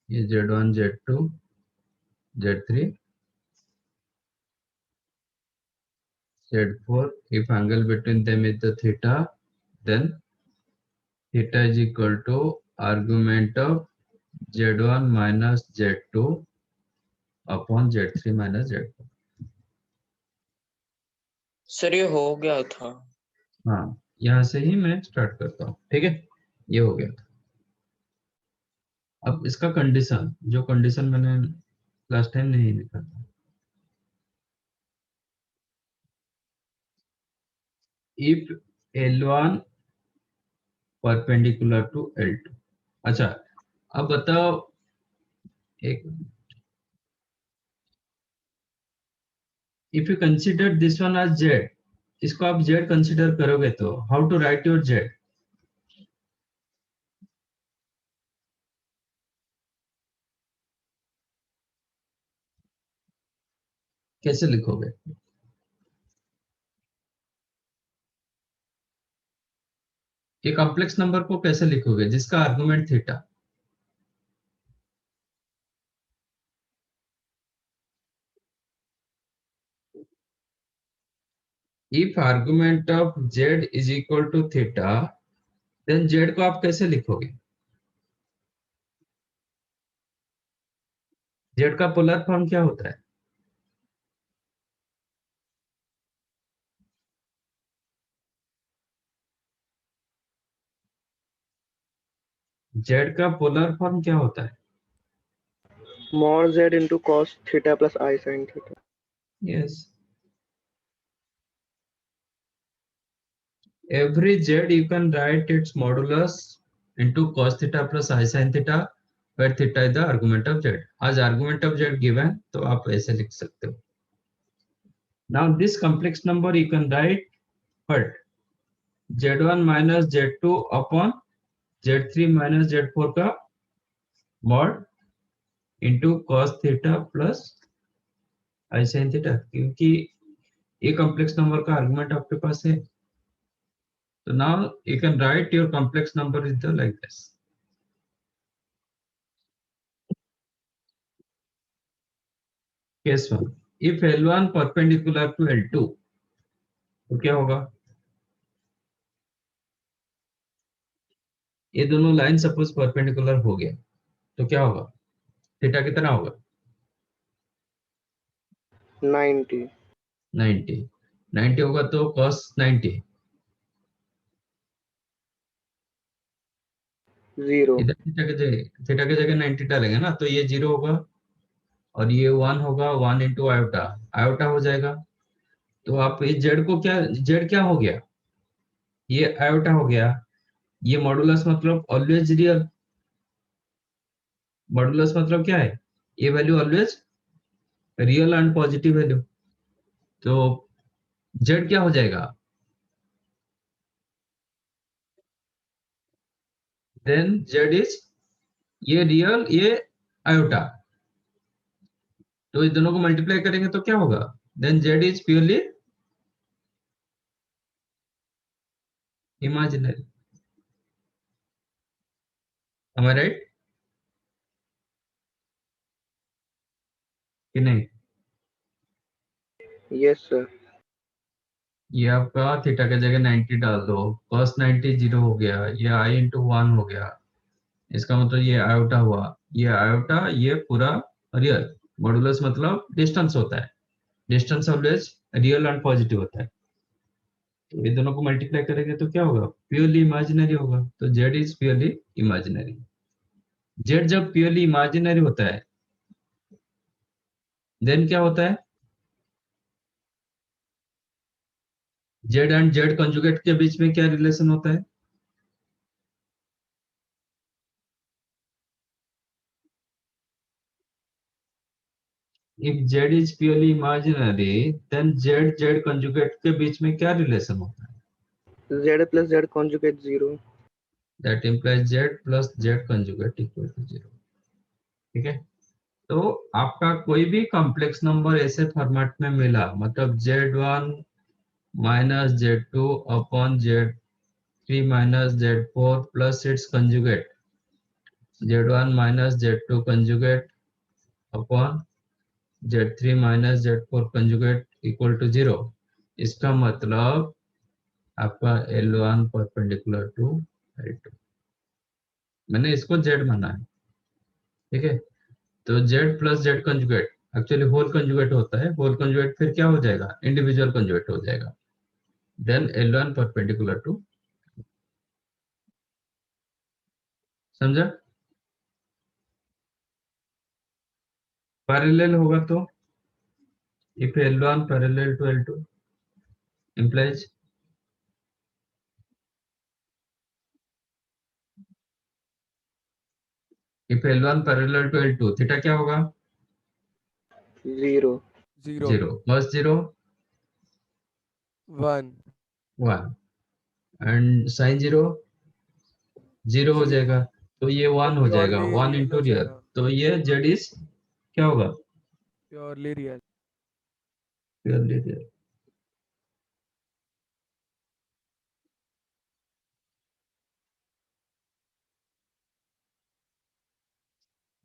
ये Z1 Z2 Z3 Z4, if angle between them is the theta, then theta is equal to argument of Z1 minus Z2 upon Z3 minus Z4। Sir ये हो गया था। हाँ, यहाँ से ही मैं स्टार्ट करता हूँ। ठीक है, ये हो गया। अब इसका कंडीशन, जो कंडीशन मैंने लास्ट टाइम नहीं लिखा था, if L1 perpendicular to L2। अच्छा, अब बताओ, एक, if you consider this one as Z, इसको आप Z कंसिडर करोगे तो how to write your Z? कैसे लिखोगे? ये कॉम्प्लेक्स नंबर को कैसे लिखोगे जिसका आर्गुमेंट थीटा? इफ argument of z is equal to theta, then z को आप कैसे लिखोगे? z का पोलर फॉर्म क्या होता है? z का पोलर फॉर्म क्या होता है? mod z into cos theta plus I sin theta. Yes. Every z you can write its modulus into cos theta plus I sin theta, where theta is the argument of z. As argument of z given, तो आप ऐसे लिख सकते हो. Now this complex number you can write what? z1 minus z2 upon z3 minus z4 का mod into cos theta plus I sin theta, क्योंकि ये complex number का argument आपके पास है. So now you can write your complex number is the like this. Case 1. If L1 perpendicular to L2, तो क्या होगा? ये दोनों लाइन सपोज परपेंडिकुलर हो गया तो क्या होगा? थीटा कितना होगा? 90. 90. 90 होगा तो cos 90 0. इधर थीटा की जगह 90 डालेंगे ना, तो ये 0 होगा और ये 1 होगा. 1 इंटू आयोटा, आयोटा हो जाएगा. तो आप इस जेड को क्या, जेड क्या हो गया? ये आयोटा हो गया. ये मॉडुलस मतलब ऑलवेज रियल. मॉडुलस मतलब क्या है? ये value always real and positive value. तो जेड क्या हो जाएगा? देन जेड इज ये रियल, ये आयोटा, तो इस दोनों को मल्टीप्लाई करेंगे तो क्या होगा? Then z is purely imaginary. am I right कि नहीं? Yes sir. ये आपका थीटा की जगह 90 डाल दो, cos 90 0 हो गया, ये i इंटू 1 हो गया. इसका मतलब ये आयोटा हुआ, ये आयोटा, ये पूरा रियल. मॉडुलस मतलब डिस्टेंस होता है, distance always real and positive होता है. तो ये दोनों को मल्टीप्लाई करेंगे तो क्या होगा? प्योरली इमेजिनरी होगा. तो Z is purely imaginary. Z जब प्योरली इमेजिनरी होता है देन क्या होता है? जेड एंड जेड कंजुगेट के बीच में क्या रिलेशन होता है? If z is purely imaginary then z z conjugate के बीच में क्या रिलेशन होता है? Z plus Z conjugate 0. That implies z plus z conjugate equal to 0. ठीक है. तो आपका कोई भी कॉम्प्लेक्स नंबर ऐसे फॉर्मेट में मिला, मतलब z1 minus z2 upon z3 minus z4 plus it's conjugate z1 minus z2 conjugate upon z3 minus z4 conjugate equal to 0. इसका मतलब आपका L1 परपेंडिकुलर टू L2. मैंने इसको z माना है. ठीक है. तो z plus z conjugate actually whole conjugate होता है. होल कंजुगेट फिर क्या हो जाएगा? इंडिविजुअल कंजुगेट हो जाएगा. देन L1 परपेंडिकुलर टू, समझा? पैरेलल होगा तो if L1 parallel to L2 implies if L1 parallel to L2 theta क्या होगा? 0. 0 0. cos 0 1 1 एंड sin 0 0 हो 0 जाएगा. तो ये 1 हो जाएगा, प्योरली 1 रियल इंटू हो रियल. जाएगा तो ये z इज क्या होगा? Purely real purely real.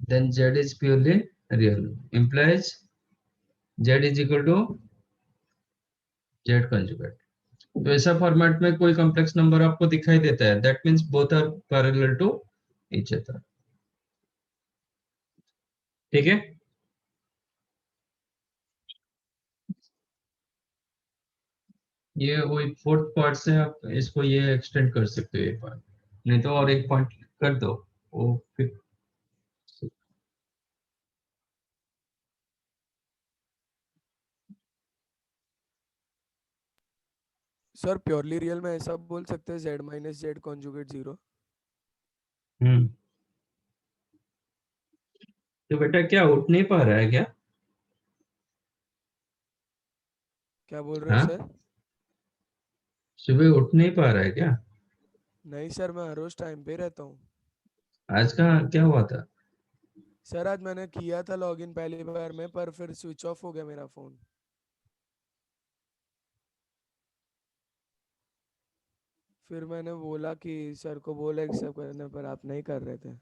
then z is purely real, implies z is equal to z conjugate. तो ऐसा फॉर्मेट में कोई कॉम्प्लेक्स नंबर आपको दिखाई देता है, that means both are parallel to each other. ठीक है, ये वही फोर्थ पार्ट से आप इसको ये एक्सटेंड कर सकते हो एक बार, नहीं तो और एक पॉइंट कर दो वो फिर। सर प्योरली रियल में ऐसा बोल सकते हैं z माइनस जेड कॉन्जुगेट 0। हम्म, तो बेटा क्या उठ नहीं पा रहा है क्या? क्या बोल रहे हैं हाँ, सर? सुबह उठ नहीं पा रहा है क्या? नहीं सर, मैं हर रोज टाइम पे रहता हूँ। आज का क्या हुआ था? सर आज मैंने किया था लॉगिन पहली बार में, पर फिर स्विच ऑफ हो गया मेरा फोन। फिर मैंने बोला कि सर को बोला एक्सेप्ट करने, पर आप नहीं कर रहे थे।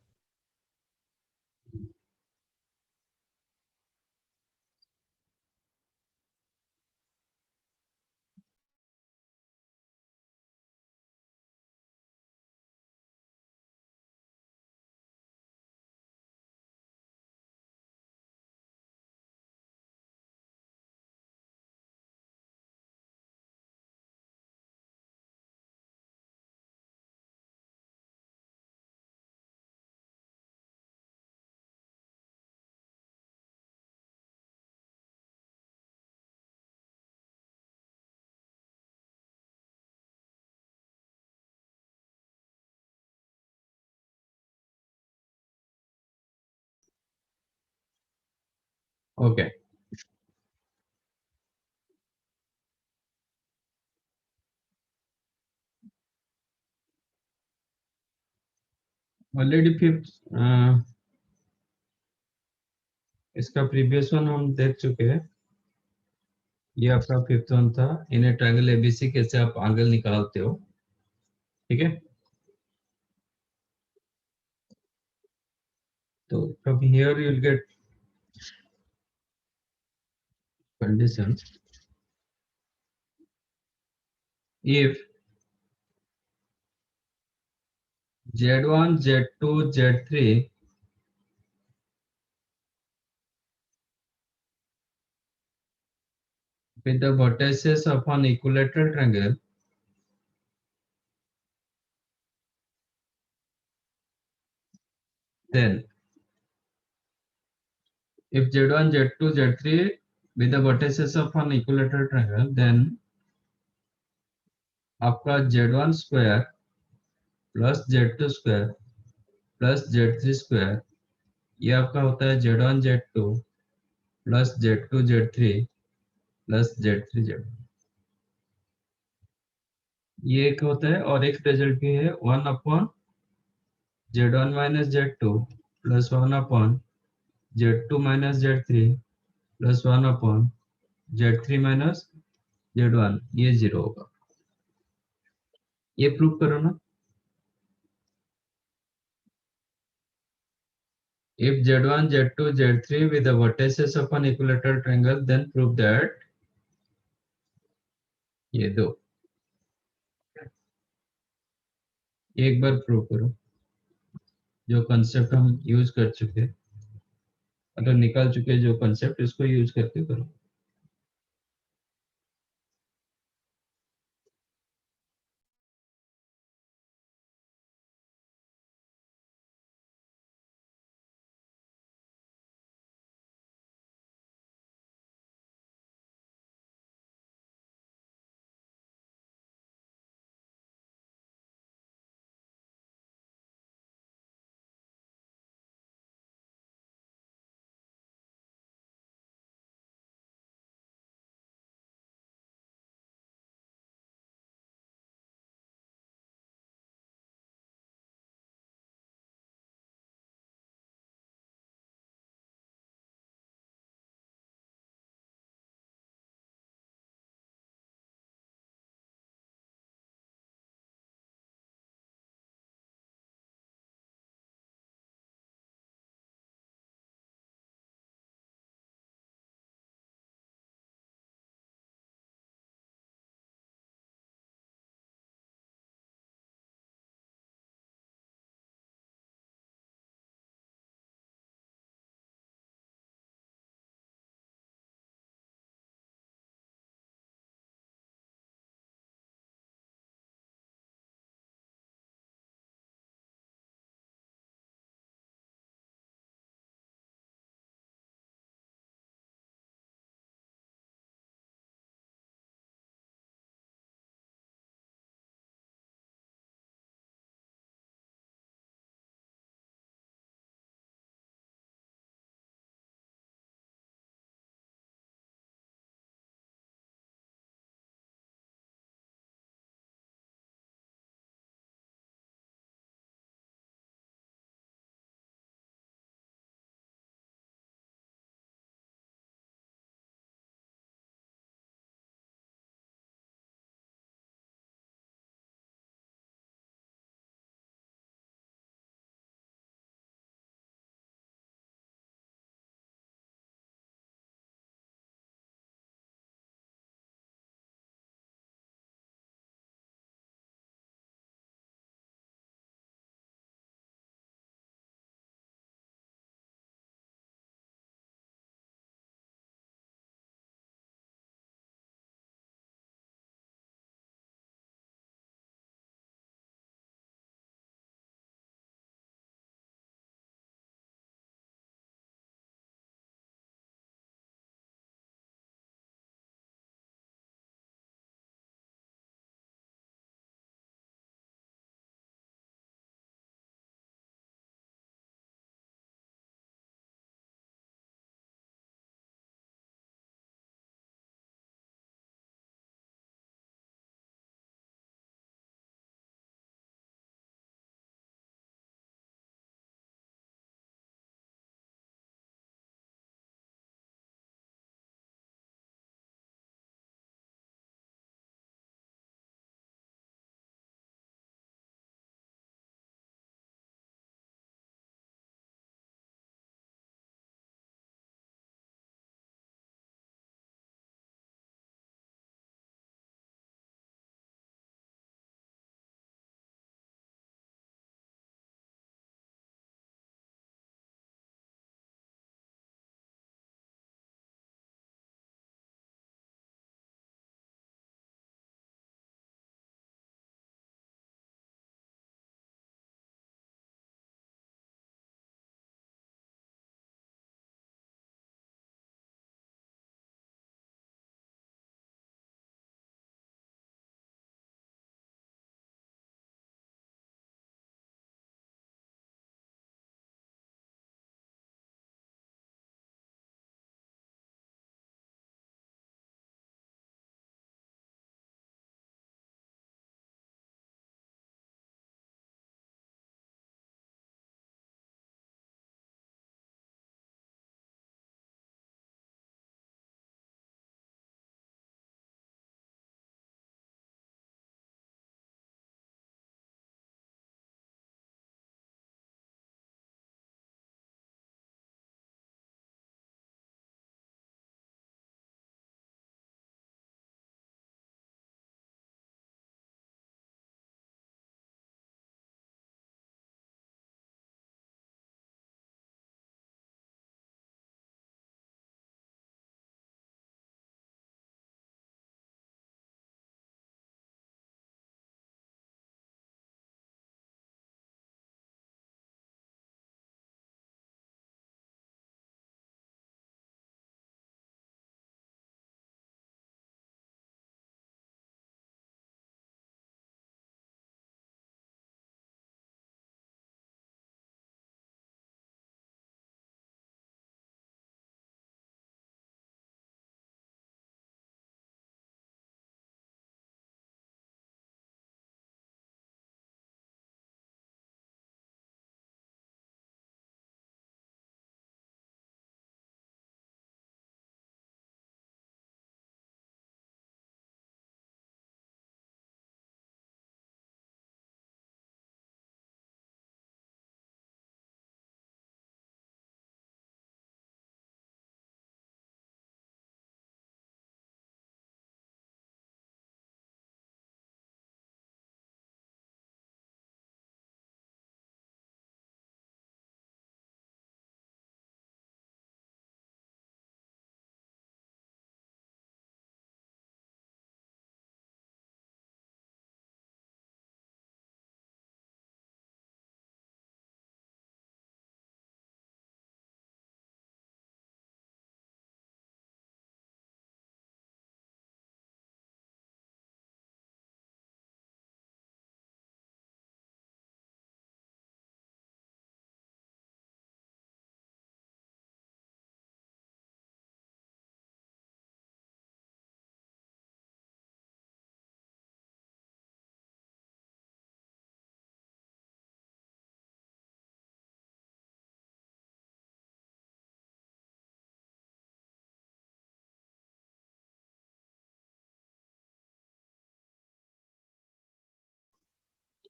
ओके, ऑलरेडी फिफ्थ, इसका प्रीवियस वन हम देख चुके हैं। ये आपका फिफ्थ वन था, इन ए ट्रायंगल एबीसी कैसे आप एंगल निकालते हो। ठीक है, तो from here you'll get condition if z1 z2 z3 with the vertices of an equilateral triangle, then if z1 z2 z3 with the vertices of an equilateral triangle, then आपका z1 square plus z2 square plus z3 square, ये आपका होता है z1 z2 plus z2 z3 plus z3 z। ये एक होता है, और एक रिजल्ट भी है 1 upon z1 minus z2 plus 1 upon z2 minus z3 plus 1 upon z3 minus z1, ये 0 होगा। ये प्रूव करो ना। If z1 z2 z3 with the vertices of an equilateral triangle, then prove that, ये दो, एक बार प्रूव करो। जो कंसेप्ट हम यूज कर चुके, मतलब निकाल चुके जो कंसेप्ट, इसको यूज करके करो।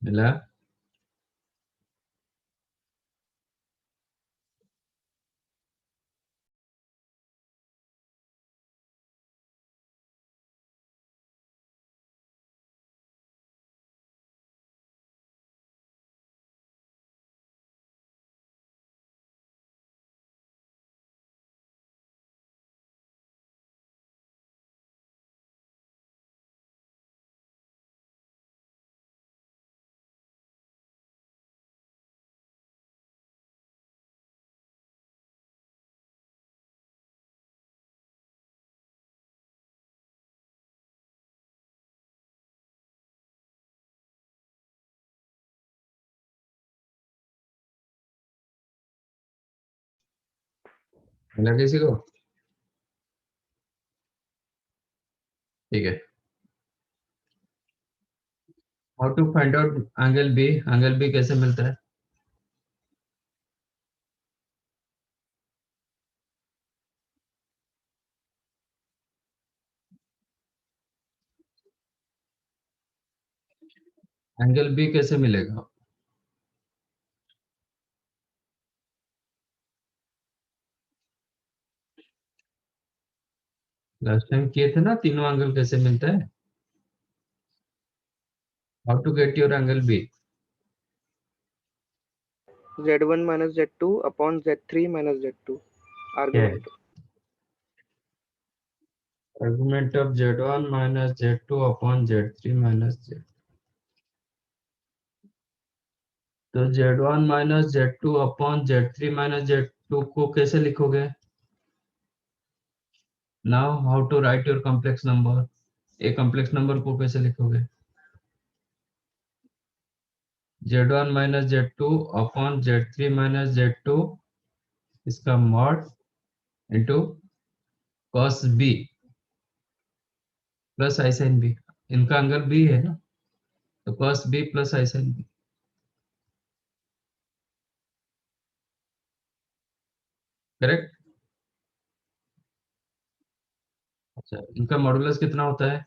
मिला? मिला किसी को? ठीक है। How to find out angle b? Angle b कैसे मिलता है? एंगल बी कैसे मिलेगा? लास्ट टाइम किए थे ना, तीनों एंगल कैसे मिलता है? How to get your angle b? Z1 minus Z2 upon Z3 minus Z2 argument. Argument of Z1 minus Z2 upon Z3 minus Z. तो Z1 minus Z2 upon Z3 minus Z2 को कैसे लिखोगे? Now how to write your complex number? A complex number को कैसे लिखोगे? Z1 minus Z2 upon Z3 minus Z2 इसका mod into cos B plus I sin B. इनका एंगल B है ना, तो cos B plus I sin B. Correct? अच्छा, इनका मॉडुलस कितना होता है?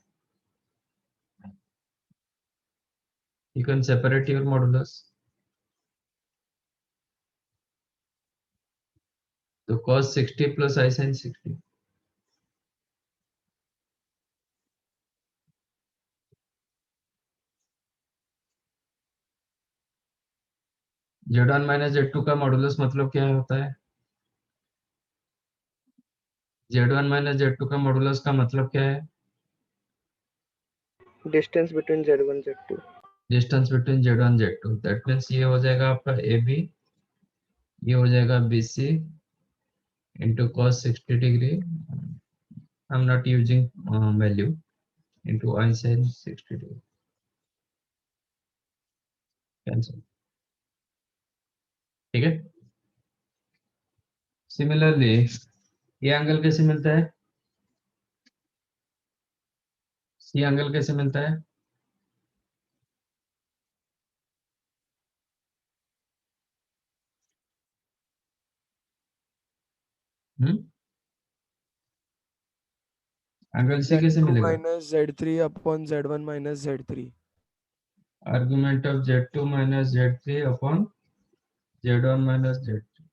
You can separate your modulus. तो cos 60 plus I sin 60. Z1 minus Z2 का मॉडुलस मतलब क्या होता है? Z1 minus Z2 का मॉडुलस का मतलब क्या है? Distance between Z1 Z2. Distance between Z1 Z2. That means ये हो जाएगा आपका AB, ये हो जाएगा BC into cos 60 degree. I'm not using value into I sin 60 degree. Cancel. ठीक है? सिमिलरली ये एंगल कैसे मिलता है? सी एंगल कैसे मिलता है? एंगल सी कैसे Z2 मिलेगा? minus Z3 upon Z1 minus Z3. Argument of Z2 minus Z3 upon Z1 minus Z3.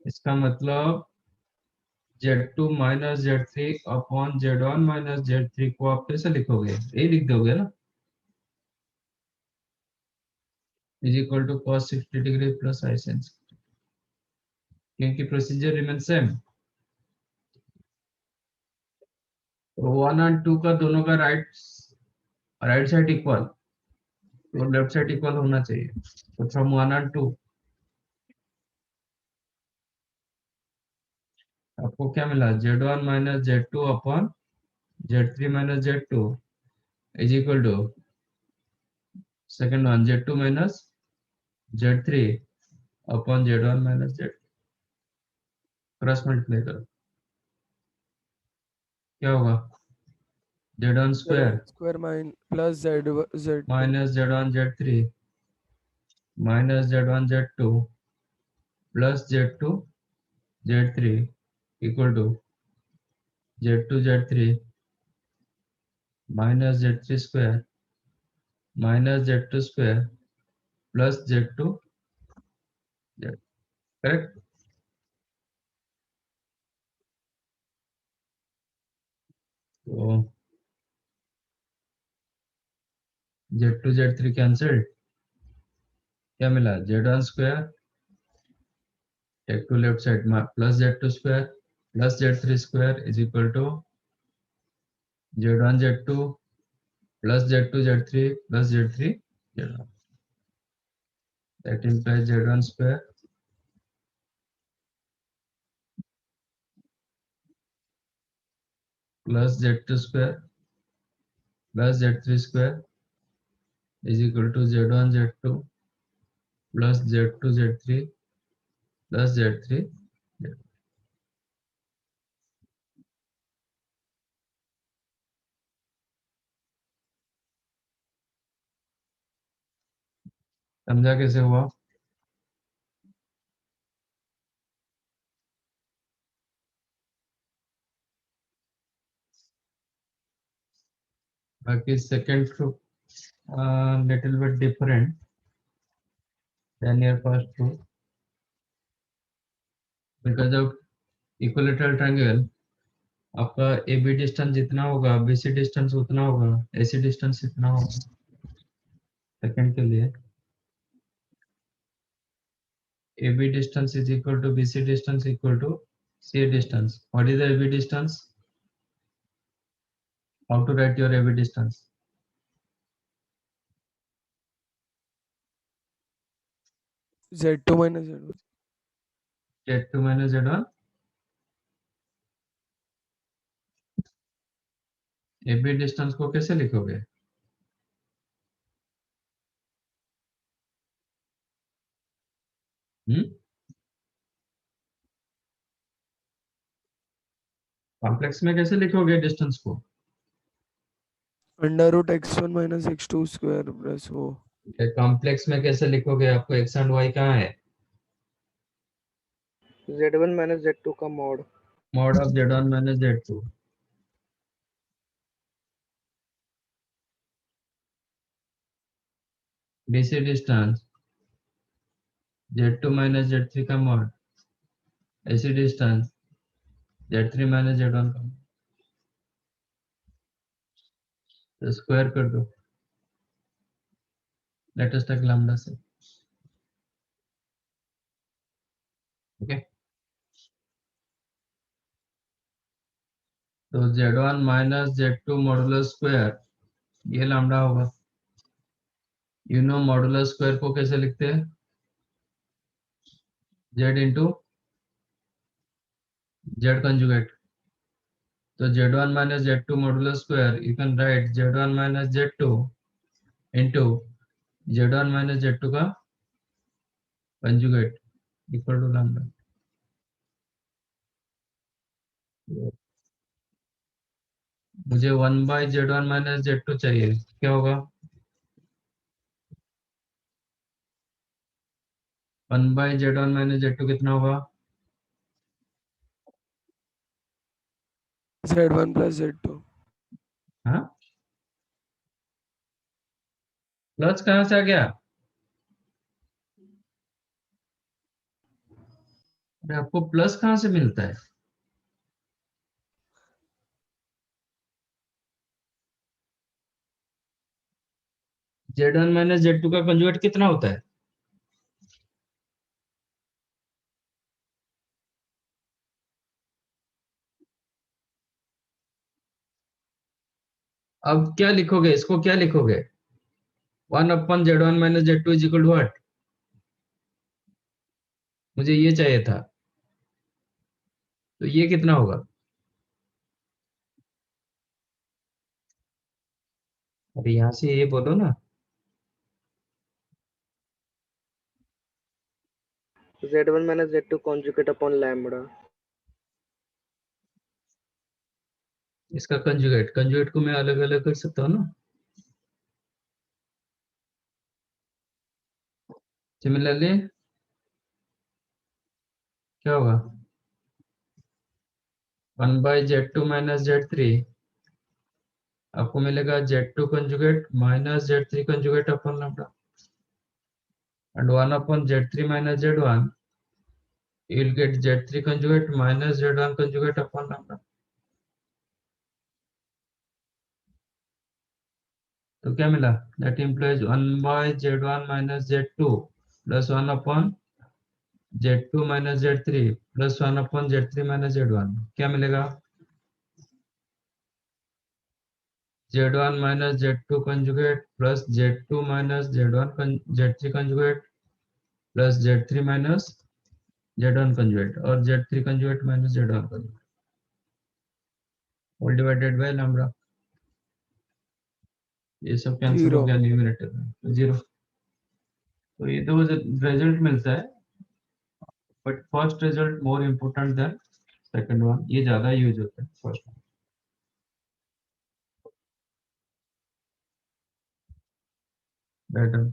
इसका मतलब Z2 minus Z3 upon Z1 minus Z3 को आप कैसे लिखोगे? ये लिख दोगे ना, is equal to cos 60 degree plus I sin 60, क्योंकि प्रोसीजर रिमेन सेम। तो 1 और 2 का दोनों का राइट साइड इक्वल, तो लेफ्ट साइड इक्वल होना चाहिए। तो फ्रॉम 1 और 2 आपको क्या मिला? Z1 minus Z2 upon Z3 minus Z2 is equal to second one Z2 minus Z3 upon Z1 minus Z2. Cross multiply करो, क्या होगा? Z1 square Square plus Z2 minus Z1 Z3 minus Z1 Z2 plus Z2 Z3 equal to Z2 Z3 minus Z3 square minus Z2 square plus Z2 Z, correct? तो Z2 Z3 कैंसिल्ड, क्या मिला? Z1 square, take to left side, plus Z2 square plus Z3 square is equal to Z1 Z2 plus Z2 Z3 plus Z3 Z1. That implies Z1 square plus Z2 square plus Z3 square is equal to Z1 Z2 plus Z2 Z3 plus Z3 Z. समझा कैसे हुआ? बाकी second group little bit different than your first group because of equilateral triangle. आपका AB डिस्टेंस जितना होगा BC डिस्टेंस उतना होगा, AC डिस्टेंस इतना होगा. सेकंड के लिए AB distance is equal to BC distance equal to CA distance. What is the AB distance? How to write your AB distance? Z2 minus Z1. Z2 minus Z1. AB distance को कैसे लिखोगे? कॉम्प्लेक्स में कैसे लिखोगे डिस्टेंस को? Under root x1 minus x2 square plus वो कॉम्प्लेक्स में कैसे लिखोगे? आपको x एंड y कहाँ है? Z1 minus Z2 का mod. Mod of Z1 minus Z2. BC distance Z2 minus Z3 का mod. AC distance Z3 minus Z1 का. तो स्क्वायर कर दो लेटेस्ट तक लैम्डा से. ओके तो Z1 minus Z2 modulus square ये लैम्डा होगा. यू नो मॉडुलस स्क्वायर को कैसे लिखते हैं? Z into Z conjugate. तो Z1 minus Z2 modulus square you can right Z1 minus Z2 into Z1 minus Z2 का कंजुगेट इक्वल टू लैम्डा. मुझे 1 by Z1 minus Z2 चाहिए, क्या होगा? 1 by Z1 minus Z2 कितना होगा? Z1 plus Z2. हाँ प्लस कहाँ से आ गया? अरे आपको प्लस कहाँ से मिलता है? Z1 minus Z2 का कंजुगेट कितना होता है? अब क्या लिखोगे? इसको क्या लिखोगे? 1 upon Z1 minus Z2 is equal to what? मुझे ये चाहिए था, तो ये कितना होगा? अरे यहाँ से ये बोलो ना. Z1 minus Z2 conjugate upon lambda. इसका कंजुगेट, कंजुगेट को मैं अलग अलग कर सकता हूँ ना. सिमिलरली क्या होगा? 1 by Z2 minus Z3 आपको मिलेगा Z2 conjugate minus Z3 conjugate upon lambda and 1 upon Z3 minus Z1 you'll get Z3 conjugate minus Z1 conjugate upon lambda. तो क्या मिला? That implies 1 by Z1 minus Z2 plus 1 upon Z2 minus Z3 plus 1 upon Z3 minus Z1. क्या मिलेगा? Z1 minus Z2 conjugate plus Z2 minus Z3 conjugate plus Z3 minus Z1 conjugate और Z3 conjugate minus Z1 conjugate all divided by lambda. ये सब कैंसिल हो Zero. गया न्यूमरेटर में 0. तो ये तो रिजल्ट मिलता है but first result more important then second one. ये ज्यादा यूज होता है first. Better.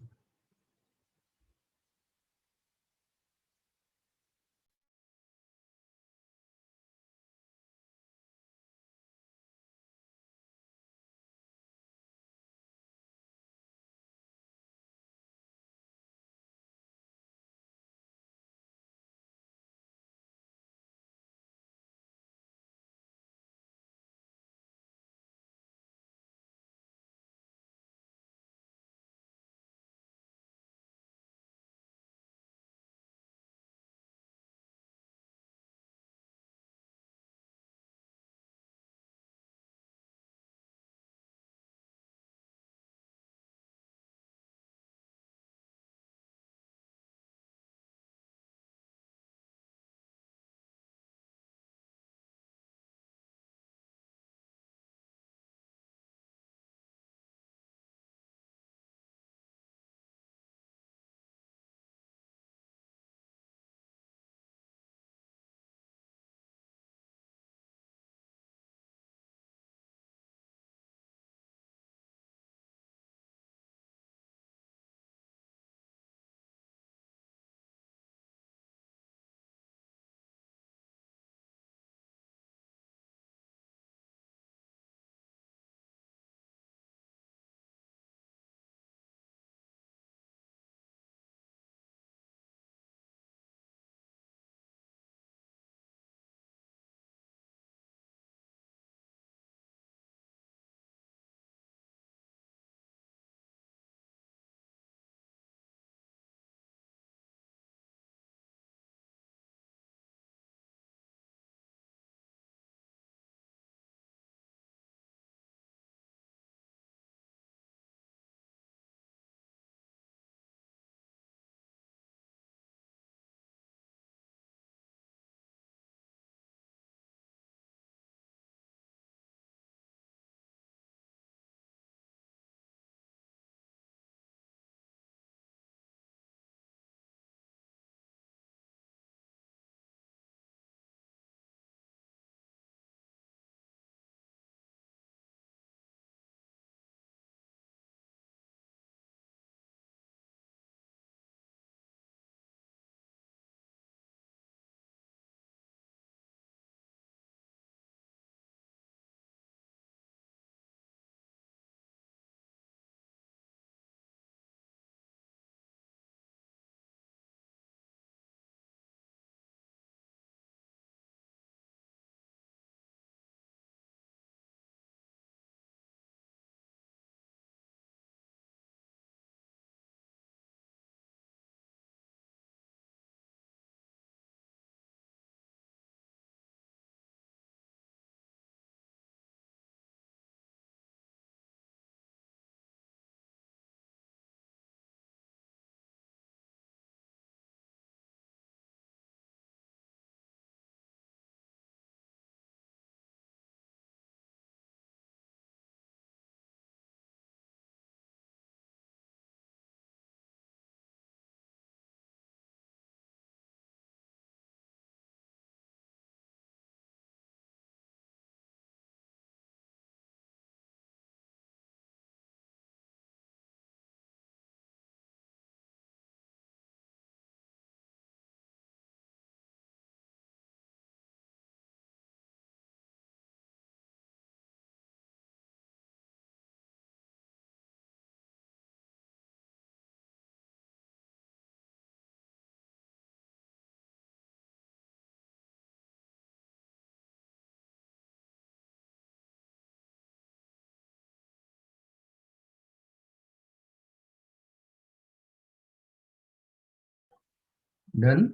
Done.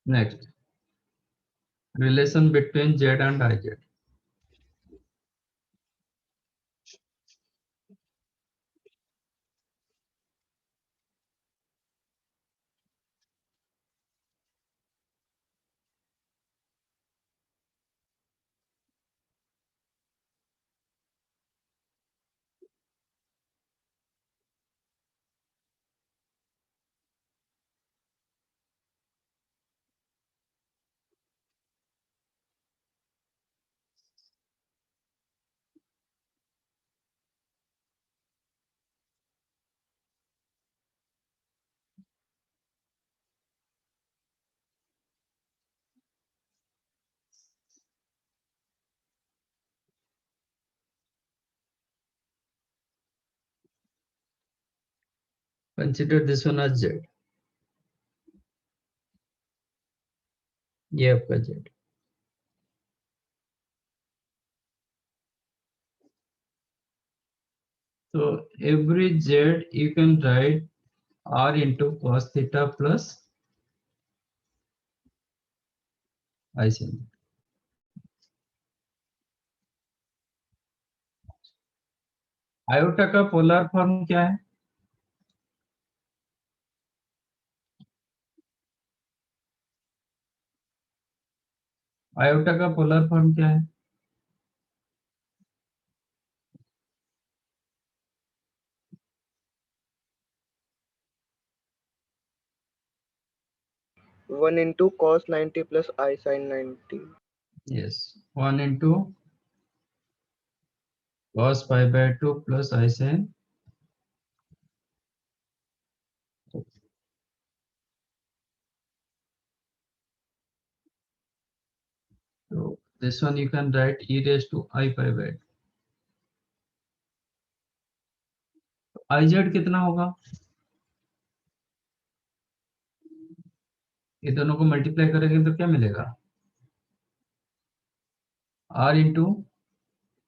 Next, relation between Z and IZ. Consider this one as Z. ये आपका Z. So every Z you can write R into cos theta plus I sin. Iota का पोलर फॉर्म क्या है? आयोटा का पोलर फॉर्म क्या है? One into cos 90 plus I sin 90. Yes, 1 into cos pi by 2 plus I sin. So this one you can write e raised to I pi by 2. IZ कितना होगा? ये दोनों को मल्टीप्लाई करेंगे तो क्या मिलेगा? R into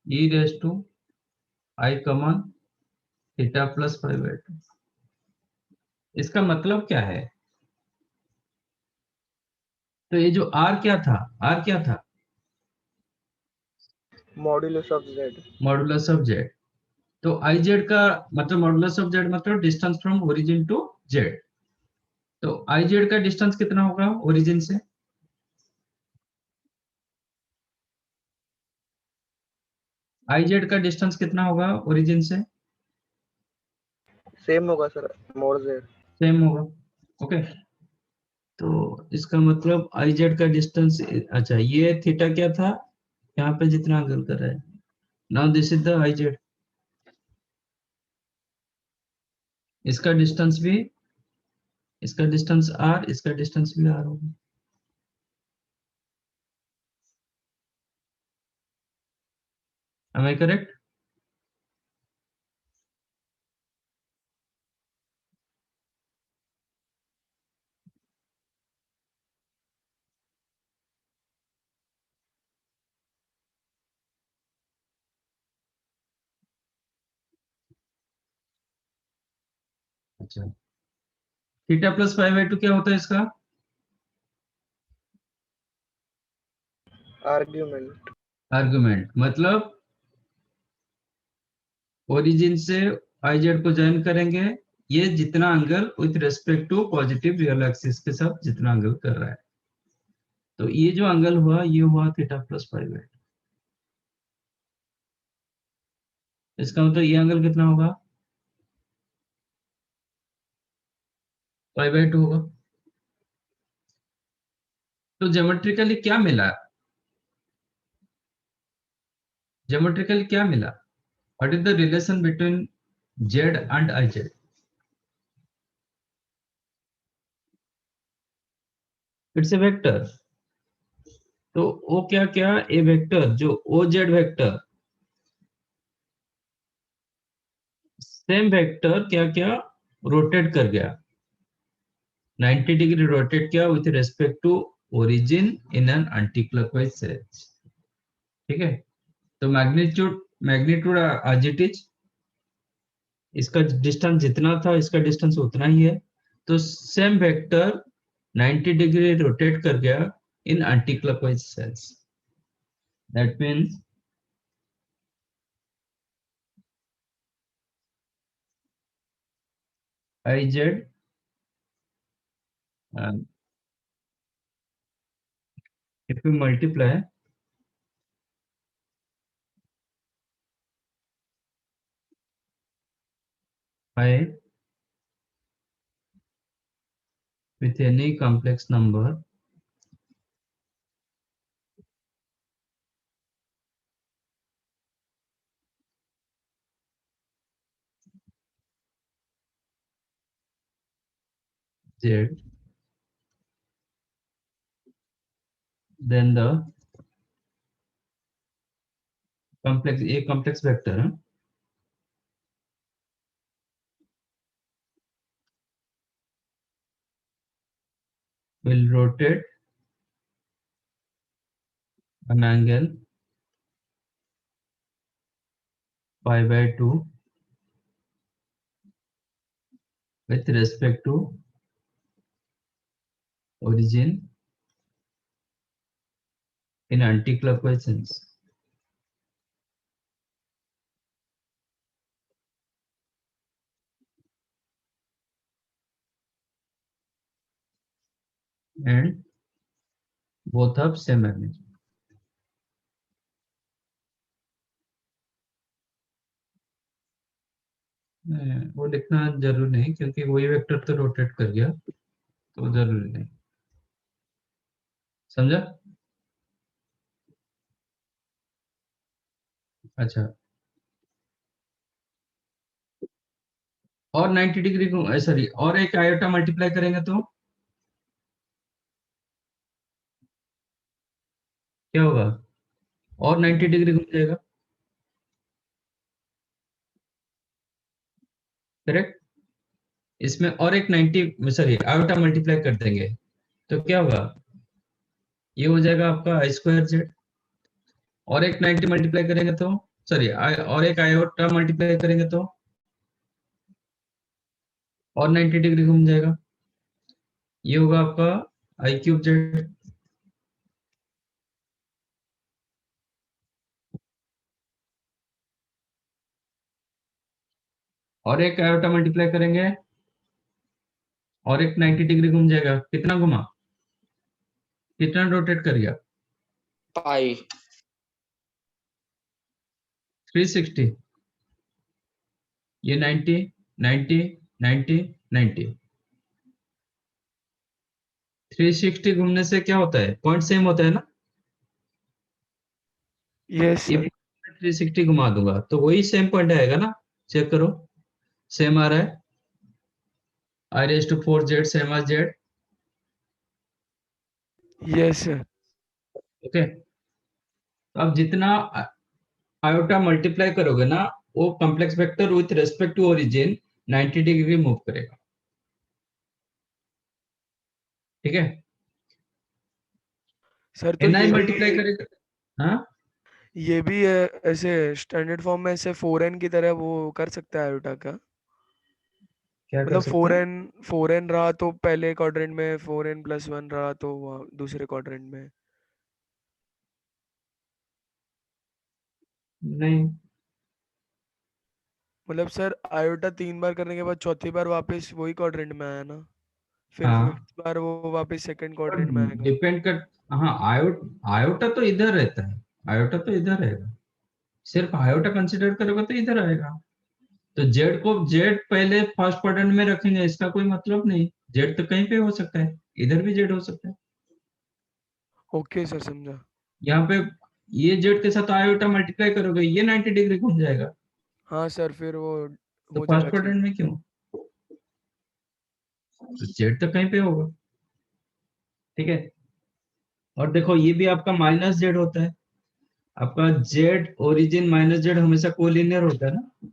e raised to I common theta plus pi by 2. इसका मतलब क्या है? तो ये जो R क्या था? R क्या था? Modulus of Z. Modulus of Z. तो IZ का मतलब मॉडुलस ऑफ Z मतलब distance from origin to Z. तो IZ का डिस्टेंस कितना होगा ओरिजिन से? IZ का डिस्टेंस कितना होगा ओरिजिन से? सेम होगा सर, मोड Z. सेम होगा. ओके. तो इसका मतलब IZ का डिस्टेंस, अच्छा ये थीटा क्या था? यहाँ पे जितना एंगल कर रहा है. Now this is the IZ. इसका डिस्टेंस भी, इसका डिस्टेंस R, इसका डिस्टेंस भी R होगा. Am I correct? अच्छा, थीटा प्लस पाई बाय 2 क्या होता है इसका? आर्ग्यूमेंट. आर्गुमेंट. मतलब ओरिजिन से IZ को ज्वाइन करेंगे, ये जितना angle with respect to positive real axis के साथ जितना एंगल कर रहा है, तो ये जो एंगल हुआ ये हुआ थीटा प्लस पाई बाय 2. इसका मतलब ये एंगल कितना होगा? पाई बाय 2 होगा. तो ज्योमेट्रिकली क्या मिला? ज्योमेट्रिकली क्या मिला? What is the relation between Z and IZ? It's a vector. तो वो क्या क्या ए वेक्टर जो OZ वेक्टर सेम वेक्टर क्या क्या रोटेट कर गया, 90 डिग्री रोटेट किया with respect to origin in an anti clockwise sense. ठीक है, तो magnitude magnitude as it is, इसका डिस्टेंस जितना था इसका डिस्टेंस उतना ही है। तो सेम वेक्टर 90 डिग्री रोटेट कर गया in anti clockwise sense. That means Iz, if you multiply I with any complex number, Z, then the complex a complex vector will rotate an angle pi by 2 with respect to origin in anti-clockwise sense. And both have same magnitude. वो लिखना जरूरी नहीं क्योंकि वही वेक्टर तो रोटेट कर गया, तो जरूरी नहीं। समझा? अच्छा, और 90 डिग्री को सॉरी और एक आयोटा मल्टीप्लाई करेंगे तो क्या होगा? और 90 डिग्री घूम जाएगा, करेक्ट? इसमें और एक 90 सॉरी आयोटा मल्टीप्लाई कर देंगे तो क्या होगा? ये हो जाएगा आपका आई स्क्वायर जेड। और एक 90 मल्टीप्लाई करेंगे तो सॉरी और एक आयोटा मल्टीप्लाई करेंगे तो और 90 डिग्री घूम जाएगा, ये होगा आपका आई क्यूब जेड। और एक आयोटा मल्टीप्लाई करेंगे और एक 90 डिग्री घूम जाएगा, कितना घुमा, कितना रोटेट कर गया? पाई 360। ये 90 90 90 90 360 घूमने से क्या होता है? पॉइंट सेम होता है ना? यस ये सर। 360 घुमा दूंगा तो वही सेम पॉइंट आएगा ना, चेक करो, सेम आ रहा है, i raise to 4z same as z। Yes sir. Okay, तो अब जितना आयोटा मल्टीप्लाई करोगे ना वो complex vector with respect to origin 90 degree move करेगा। ठीक है, सर तो ni ये मल्टीप्लाई भी करेगा। हाँ, ये भी ऐसे स्टैंडर्ड फॉर्म में ऐसे 4n की तरह वो कर सकता है आयोटा का, क्या कर मतलब सकते हैं? 4n रहा तो पहले क्वाड्रेंट में, 4n+1 रहा तो दूसरे क्वाड्रेंट में। नहीं, मतलब सर आयोटा 3 बार करने के बाद चौथी बार वापस वही क्वाड्रेंट में आया ना, फिर हाँ, 5th बार वो वापस सेकंड क्वाड्रेंट में आएगा। डिपेंड कर, हाँ आयोटा तो इधर रहता है, आयोटा तो इधर रहेगा, सिर्फ आयोटा कंसिडर करोगे तो इधर आएगा। तो जेड को जेड पहले फर्स्ट क्वाड्रेंट में रखेंगे इसका कोई मतलब नहीं, जेड तो कहीं पे हो सकता है, इधर भी जेड हो सकता है। ओके सर, समझा। यहाँ पे ये जेड के साथ आयोटा मल्टीप्लाई करोगे ये 90 डिग्री घूम जाएगा, हाँ सर, फिर वो तो हो फर्स्ट जाना क्वाड्रेंट चाहिए। में क्यों? तो जेड तो कहीं पे होगा। ठीक है, और देखो ये भी आपका माइनस जेड होता है, आपका जेड ओरिजिन माइनस जेड हमेशा कोलिनियर होता है ना,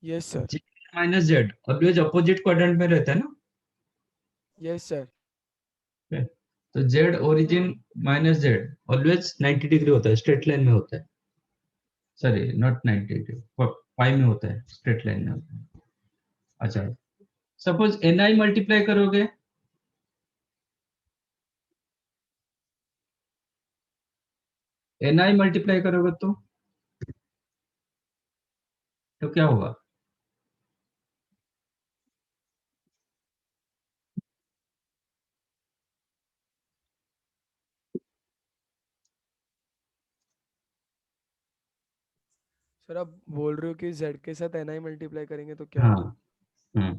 yes sir. Minus Z always opposite quadrant में रहता है ना। Yes sir. Okay? तो Z origin minus Z always 90 degree होता है, स्ट्रेट लाइन में होता है। सॉरी नॉट 90 डिग्री, पाई में होता है, स्ट्रेट लाइन में होता है। अच्छा, सपोज एन मल्टीप्लाई करोगे मल्टीप्लाई करोगे तो क्या होगा? सर आप बोल रहे हो कि z के साथ ni मल्टीप्लाई करेंगे तो क्या हाँ। होगा?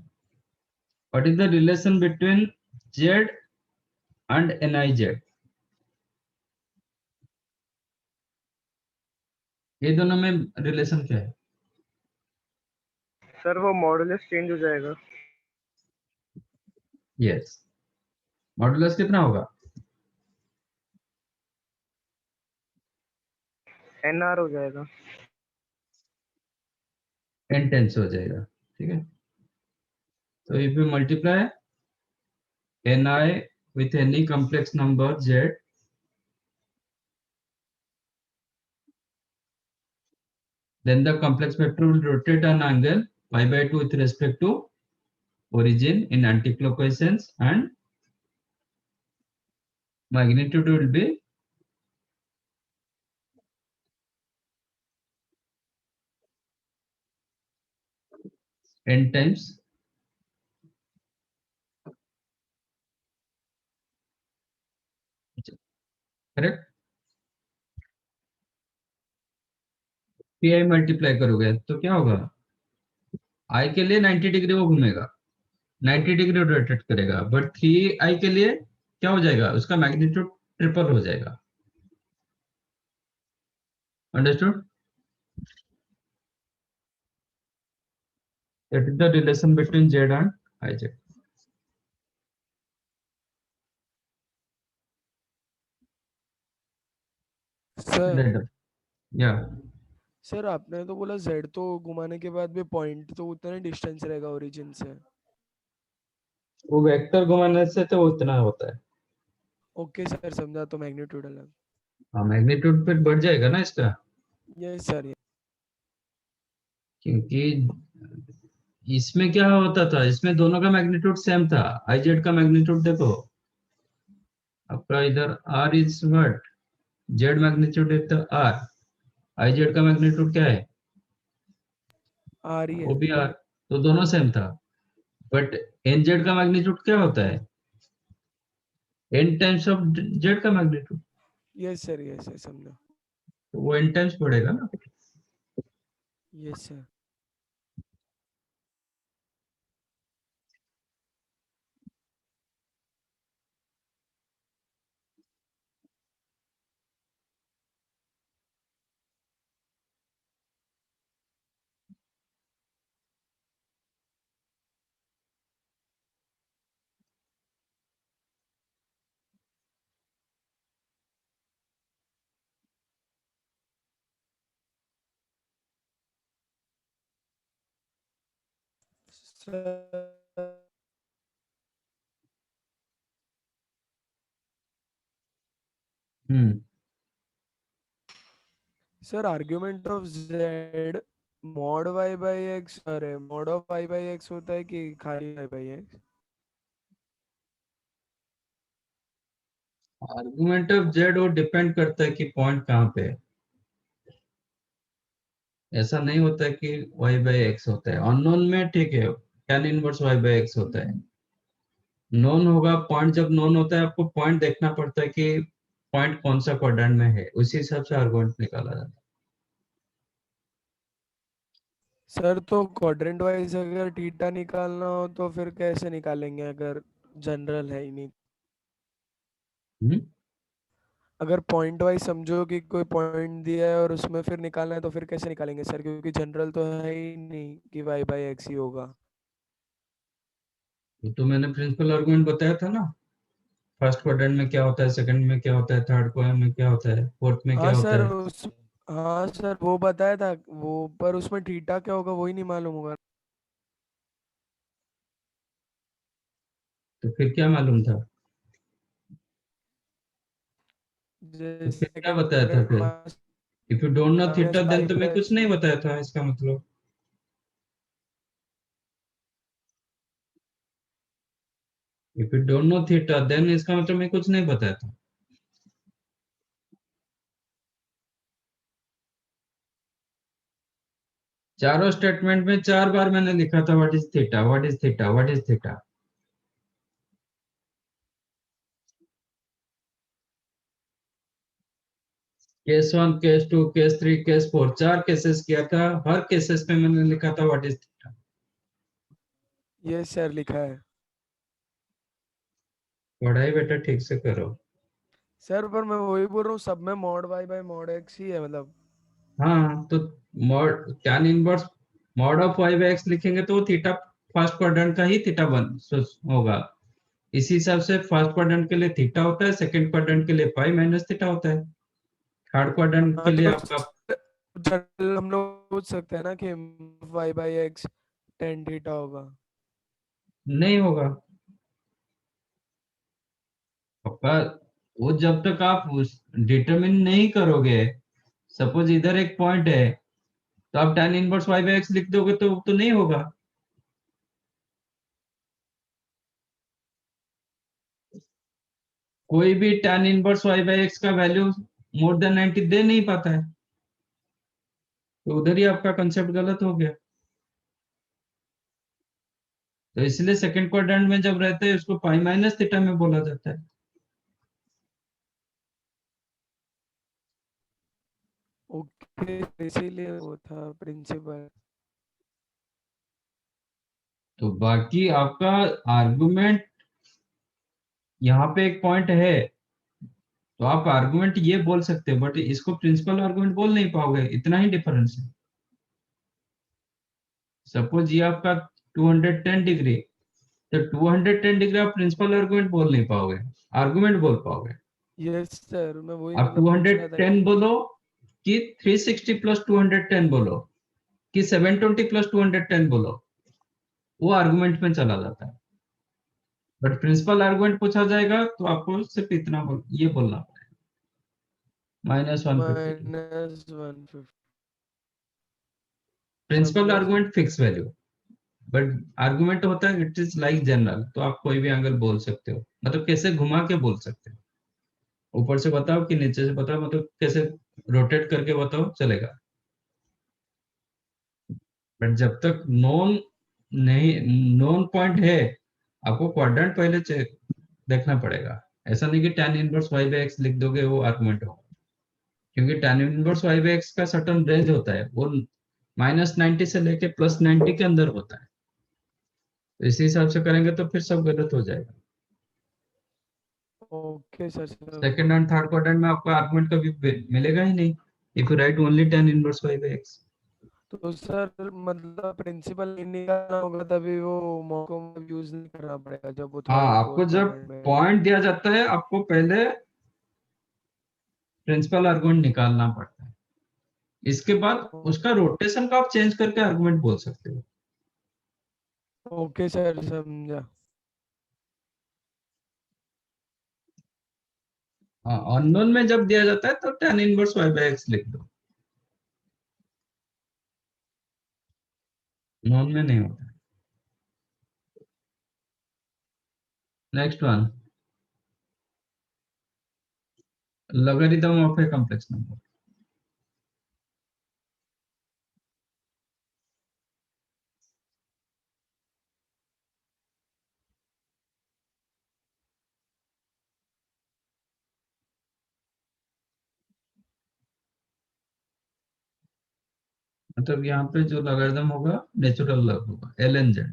What is the relation between z and n z? ये दोनों में रिलेशन क्या है? सर वो मॉडुलस चेंज हो जाएगा। यस, मॉडुलस कितना होगा? NR हो जाएगा। n टेंस हो जाएगा। ठीक है, तो if you multiply ni with any complex number z, then the complex vector will rotate an angle pi by 2 with respect to origin in anticlockwise sense, and magnitude will be n times correct. P I multiply करोगे तो क्या होगा? आई के लिए 90 डिग्री वो घूमेगा, 90 डिग्री रोटेट करेगा, बट 3i के लिए क्या हो जाएगा? उसका मैग्नीट्यूड ट्रिपल हो जाएगा। Understood? That is the relation between z and iz। Sir या सर आपने तो बोला z तो घुमाने के बाद भी पॉइंट तो उतना ही डिस्टेंस रहेगा ओरिजिन से। वो वेक्टर घुमाने से तो उतना होता है। ओके सर समझा, तो मैग्नीट्यूड अलग। हाँ, मैग्नीट्यूड फिर बढ़ जाएगा ना इसका, यस सर। क्योंकि इसमें क्या होता था, इसमें दोनों का मैग्नीट्यूड सेम था। आई जेड का मैग्नीट्यूड देखो, आपका इधर r is what, z magnitude है तो आर, आई जेड का मैग्नीट्यूड क्या है? आ रही वो है। भी आर, तो दोनों सेम था। बट एन जेड का मैग्नीट्यूड क्या होता है? एन टाइम्स ऑफ जेड का magnitude, yes sir, yes sir समझा। तो वो एन टाइम्स बढ़ेगा ना। Yes sir. Sir hmm sir argument of z mod y by x, अरे mod of y by x होता है कि खाली y by x? Argument of z वो डिपेंड करता है कि पॉइंट कहाँ पे है। ऐसा नहीं होता है कि y बाई एक्स होता है अननोन में, ठीक है, tan inverse y by x होता है। नोन होगा पॉइंट, जब नोन होता है आपको पॉइंट देखना पड़ता है कि पॉइंट कौन सा क्वाड्रेंट में है, उसी हिसाब से आर्गुमेंट निकाला जाता सर तो क्वाड्रेंट वाइज अगर थीटा निकालना हो तो फिर कैसे निकालेंगे अगर जनरल है ही नहीं? है। अगर पॉइंट वाइज समझो कि कोई पॉइंट दिया है और उसमें फिर निकालना है तो फिर कैसे निकालेंगे सर, क्योंकि जनरल तो है ही नहीं कि y बाई एक्स ही होगा। तो मैंने प्रिंसिपल आर्गुमेंट बताया था ना, फर्स्ट क्वाड्रेंट में क्या होता है, सेकंड में क्या होता है, थर्ड क्वाड्रेंट में क्या होता है, फोर्थ में हाँ क्या होता सर है। हाँ सर वो बताया था वो, पर उसमें थीटा क्या होगा वही नहीं मालूम होगा। तो फिर क्या मालूम था? तो जैसे फिर क्या सेकंड बताया था फिर? Quadrant if you don't know minus theta then pi तुम्हें बाय कुछ नहीं बताया था इसका मतलब। If you don't know theta then इसका मतलब मैं कुछ नहीं बताया था। चारों स्टेटमेंट में 4 बार मैंने लिखा था what is theta, what is theta, what is theta. Case 1, case 2, case 3, case 4, 4 cases किया था। हर केसेस पे मैंने लिखा था व्हाट इज थीटा। ये सर लिखा है। पढ़ाई बेटा ठीक से करो। सर पर मैं वही बोल रहा हूँ, सब में mod y by mod x ही है मतलब। हाँ तो mod tan inverse mod of y by x लिखेंगे तो वो थीटा फर्स्ट क्वाड्रेंट का ही थीटा बन होगा। इसी हिसाब से फर्स्ट क्वाड्रेंट के लिए थीटा होता है, सेकंड क्वाड्रेंट के लिए पाई माइनस थीटा होता है, थर्ड क्वाड्रेंट के हाँ लिए तो आपका जनरल हम लोग पूछ सकते हैं ना कि y by x tan theta होगा। नहीं होगा आपका। वो जब तक आप डिटरमिन नहीं करोगे, सपोज इधर एक पॉइंट है तो आप tan inverse y by x लिख दोगे तो नहीं होगा। कोई भी tan inverse y by x का वैल्यू मोर देन 90 दे नहीं पाता है, तो उधर ही आपका कंसेप्ट गलत हो गया। तो इसलिए सेकंड क्वाड्रेंट में जब रहते हैं उसको पाई माइनस थीटा में बोला जाता है। ओके इसीलिए वो था प्रिंसिपल। तो बाकी आपका आर्गुमेंट यहाँ पे एक पॉइंट है, तो आप आर्गुमेंट ये बोल सकते हो बट इसको प्रिंसिपल आर्गुमेंट बोल नहीं पाओगे, इतना ही डिफरेंस है। सपोज ये आपका 210 डिग्री, तो 210 डिग्री आप प्रिंसिपल आर्गुमेंट बोल नहीं पाओगे, आर्गुमेंट बोल पाओगे। यस सर मैं वही आप मतलब पूछ रहा था 210 बोलो कि 360 प्लस 210 बोलो कि 720 प्लस 210 बोलो, वो आर्गुमेंट में चला जाता है। बट प्रिंसिपल आर्गुमेंट पूछा जाएगा तो आपको सिर्फ इतना ये बोलना पड़ेगा, -150। -150। प्रिंसिपल समझा sir. Argument fix value, but argument होता है इट इज लाइक जनरल, तो आप कोई भी एंगल बोल सकते हो, मतलब कैसे घुमा के बोल सकते हो, ऊपर से बताओ कि नीचे से बताओ, मतलब कैसे रोटेट करके बताओ चलेगा। बट जब तक नॉन नहीं नॉन पॉइंट है, आपको क्वाड्रेंट पहले देखना पड़ेगा। ऐसा नहीं कि tan inverse y by x लिख दोगे वो आर्गुमेंट होगा, क्योंकि tan inverse y by x का सर्टेन रेंज होता है, वो -90 से लेके +90 के अंदर होता है। तो इसी हिसाब से करेंगे तो फिर सब गलत हो जाएगा। ओके सर सेकंड समझ एंड गया। थर्ड क्वाड्रेंट में आपको आर्गुमेंट कभी मिलेगा ही नहीं if you write only tan inverse y by x. तो सर मतलब प्रिंसिपल नहीं निकालना होगा तभी वो मौकों में यूज नहीं करना पड़ेगा जब वो हाँ, थर्ड आपको फोर्थ जब क्वाड्रेंट में है। पॉइंट दिया जाता है आपको पहले प्रिंसिपल आर्गुमेंट निकालना पड़ता है, इसके बाद उसका रोटेशन का आप चेंज करके आर्गुमेंट बोल सकते हो। ओके सर समझा। हाँ, अननोन में जब दिया जाता है तो tan inverse y by x लिख दो, नॉन में नहीं होता। Next one, logarithm of a complex number. मतलब यहाँ पे जो logarithm होगा नेचुरल लॉग होगा ln z।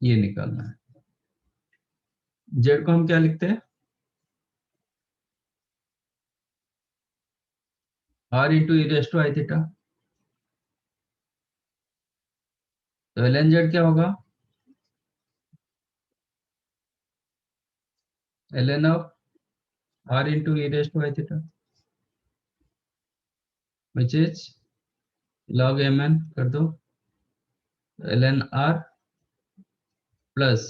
ये निकालना है। z को हम क्या लिखते हैं? r into e raise to i theta. तो एल एन जेड क्या होगा, l n of r into e raise to i theta which is log m n कर दो, l n r plus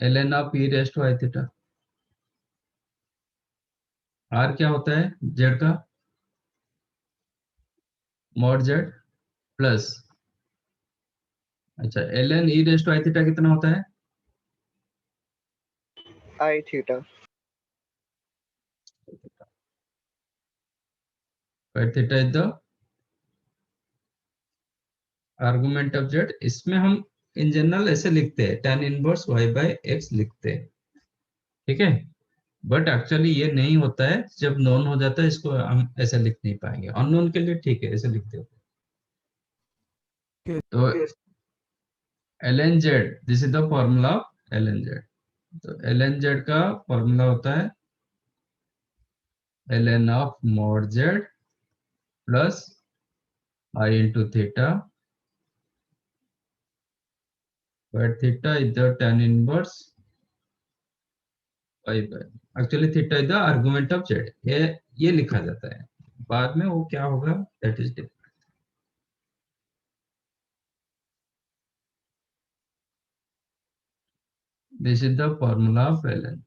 l n of e raise to i theta. R क्या होता है जेड का, मॉड जेड प्लस, अच्छा l n e raise to i theta कितना होता है, i theta. where theta is the argument of z। इसमें हम इन जनरल ऐसे लिखते हैं tan inverse y by x लिखते हैं, ठीक है, बट एक्चुअली ये नहीं होता है, जब नोन हो जाता है इसको हम ऐसे लिख नहीं पाएंगे, अननोन के लिए ठीक है ऐसे लिखते हो। Okay. तो l n z, this is the formula of l n z. तो एल एन जेड का फॉर्मूला होता है l n of mod z plus i into theta, where theta is the tan inverse y by, actually theta is the argument of z, ये लिखा जाता है, बाद में वो क्या होगा that is different. This is the formula of l n.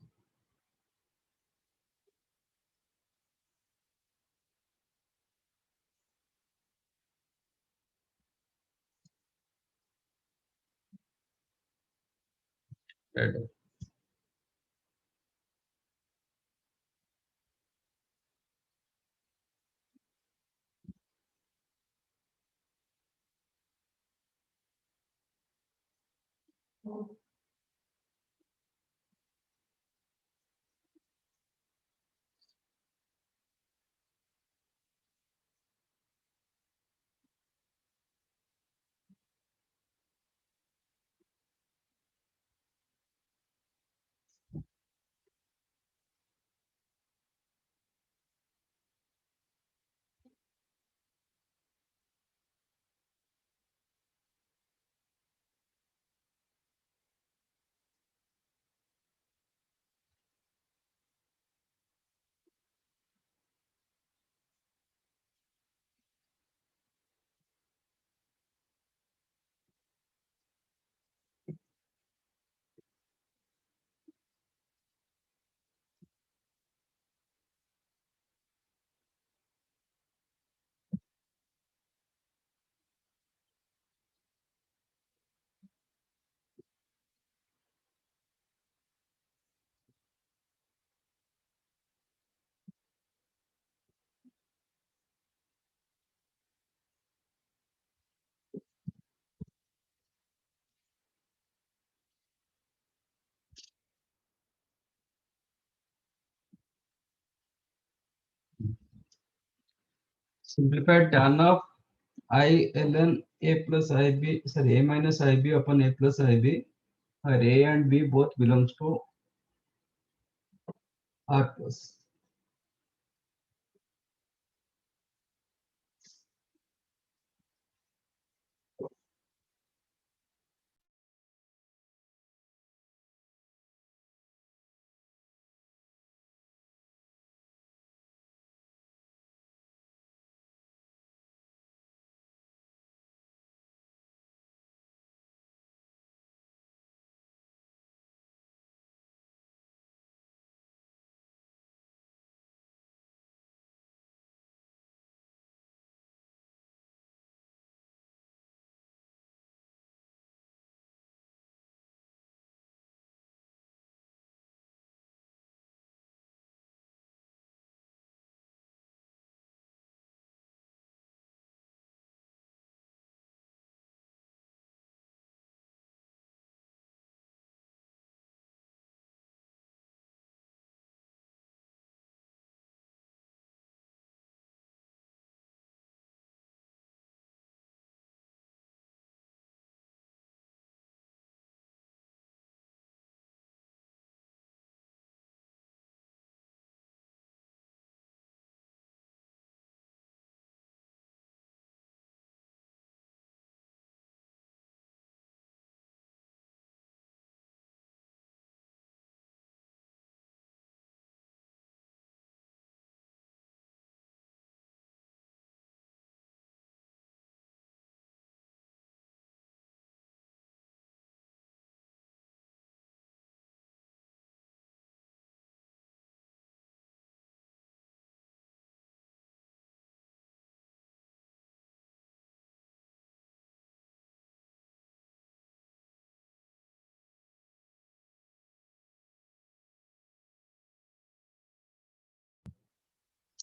Simplified tan of I L n a plus i b, sorry a minus i b upon a plus i b, और a and b both belongs to R plus.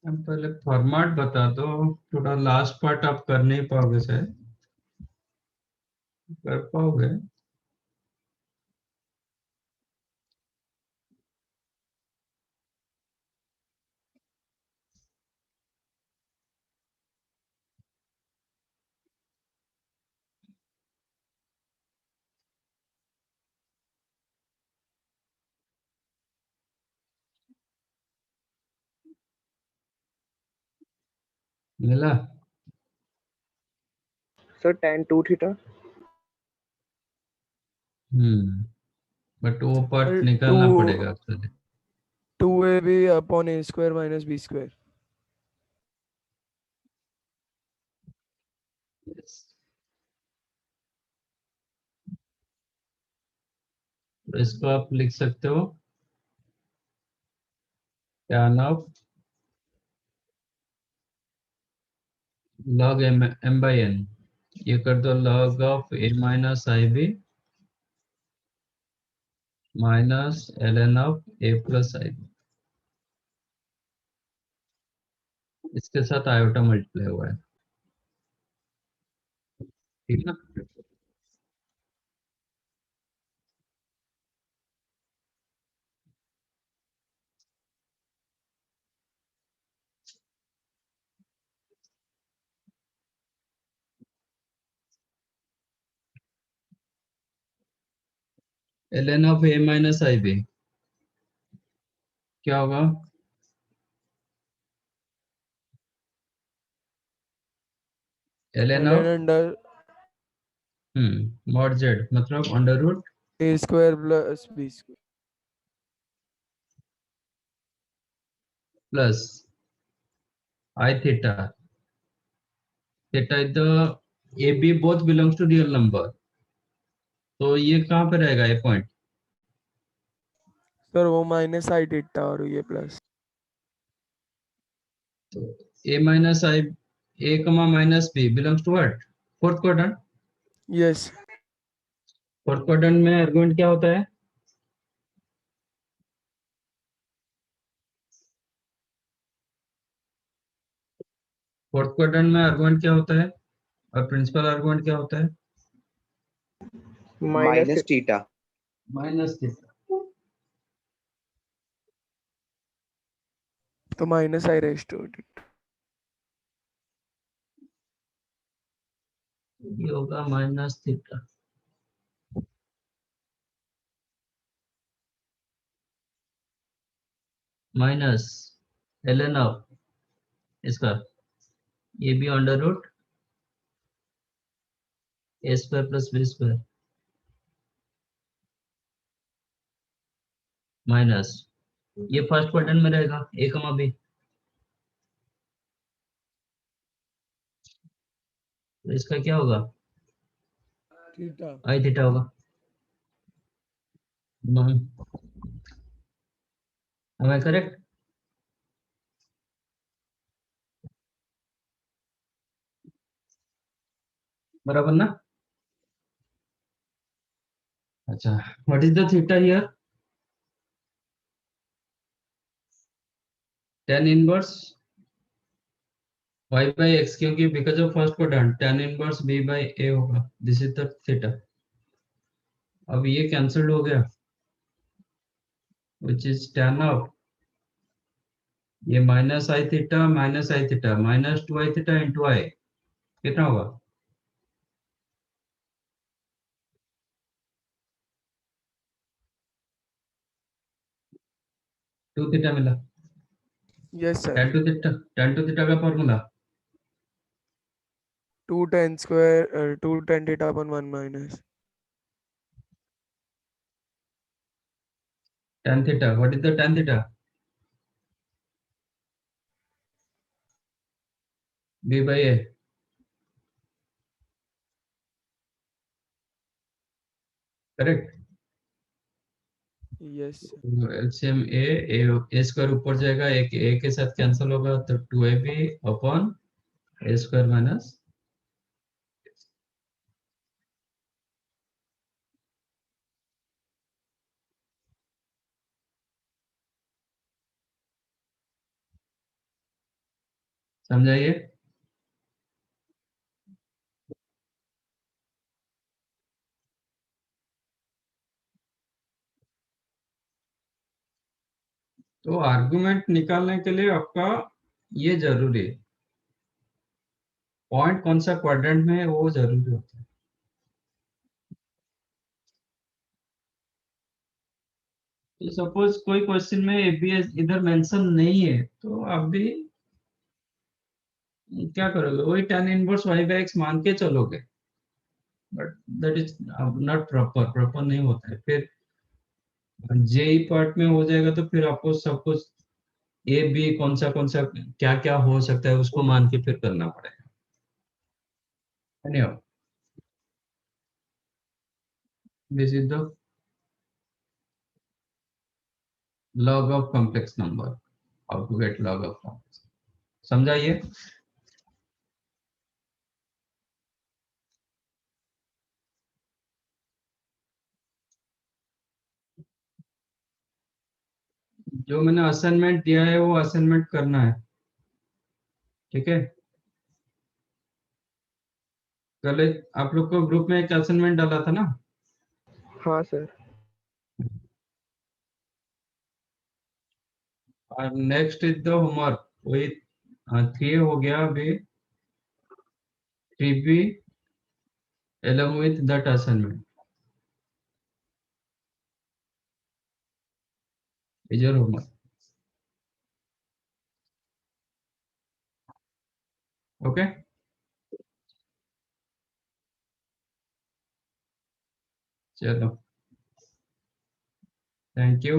अब पहले फॉर्मेट बता दो, थोड़ा लास्ट पार्ट आप कर नहीं पाओगे शायद, कर पाओगे? मिला? Sir tan 2 theta. बट वो पार्ट सर निकालना पड़ेगा आपसे। 2ab upon a square minus b square. Yes. तो इसको आप लिख सकते हो tan of log m by n, ये कर दो log of a minus i b minus ln of a plus i b, इसके साथ आयोटा मल्टीप्लाई हुआ है, ठीक ना? ln of a minus i b क्या होगा? ln ln of under mod z मतलब under root a square plus b square. Plus I theta. Theta is the AB both belongs to real number. तो ये कहाँ पे रहेगा ये पॉइंट? सर वो माइनस आई थीटा और ये प्लस। तो A minus I, A comma minus B belongs to what? Fourth quadrant. Yes fourth quadrant में आर्गुमेंट क्या होता है? फोर्थ क्वाड्रेंट में आर्गुमेंट क्या होता है और प्रिंसिपल आर्गुमेंट क्या होता है? Minus theta. Minus theta. तो माइनस आई रेस्ट टू ये होगा minus theta. Minus ln of इसका ये भी under root a square plus b square minus ये फर्स्ट क्वाड्रेंट में रहेगा a कमा b, तो इसका क्या होगा? थीटा। आई थीटा होगा। Am I correct? बराबर ना? अच्छा, what is the theta here? tan inverse y by x, क्योंकि because of first quadrant tan inverse b by a होगा, दिस इज द थीटा। अब ये कैंसिल हो गया, which is tan ऑफ ये minus i theta minus 2 i theta into i, कितना होगा? टू थीटा मिला। Yes sir tan two theta का formula 2 tan square 2 tan theta upon 1 minus tan theta, what is the tan theta? b by a, correct? Yes LCM a square ऊपर जाएगा, एक ए के साथ कैंसिल होगा, तो 2ab अपॉन ए स्क्वायर माइनस समझाइए। तो आर्गुमेंट निकालने के लिए आपका ये जरूरी है, पॉइंट कौन सा क्वाड्रेंट में है वो जरूरी होता है। तो सपोज कोई क्वेश्चन में एबीएस इधर मेंशन नहीं है तो आप भी क्या करोगे, वही tan inverse y by x मान के चलोगे, but that is not proper नहीं होता है। फिर जेई पार्ट में हो जाएगा तो फिर आपको सब कुछ ए बी कौन सा क्या क्या हो सकता है उसको मान के फिर करना पड़ेगा। Anyhow, this is the log of complex number. How to get log of complex? समझाइए। जो मैंने असाइनमेंट दिया है वो असाइनमेंट करना है, ठीक है। कल आप लोग को ग्रुप में एक असाइनमेंट डाला था ना। हाँ सर। और नेक्स्ट इज द होमवर्क, वही 3 हो गया अभी, 3B along with that assignment is your homework, okay। चलो, थैंक यू।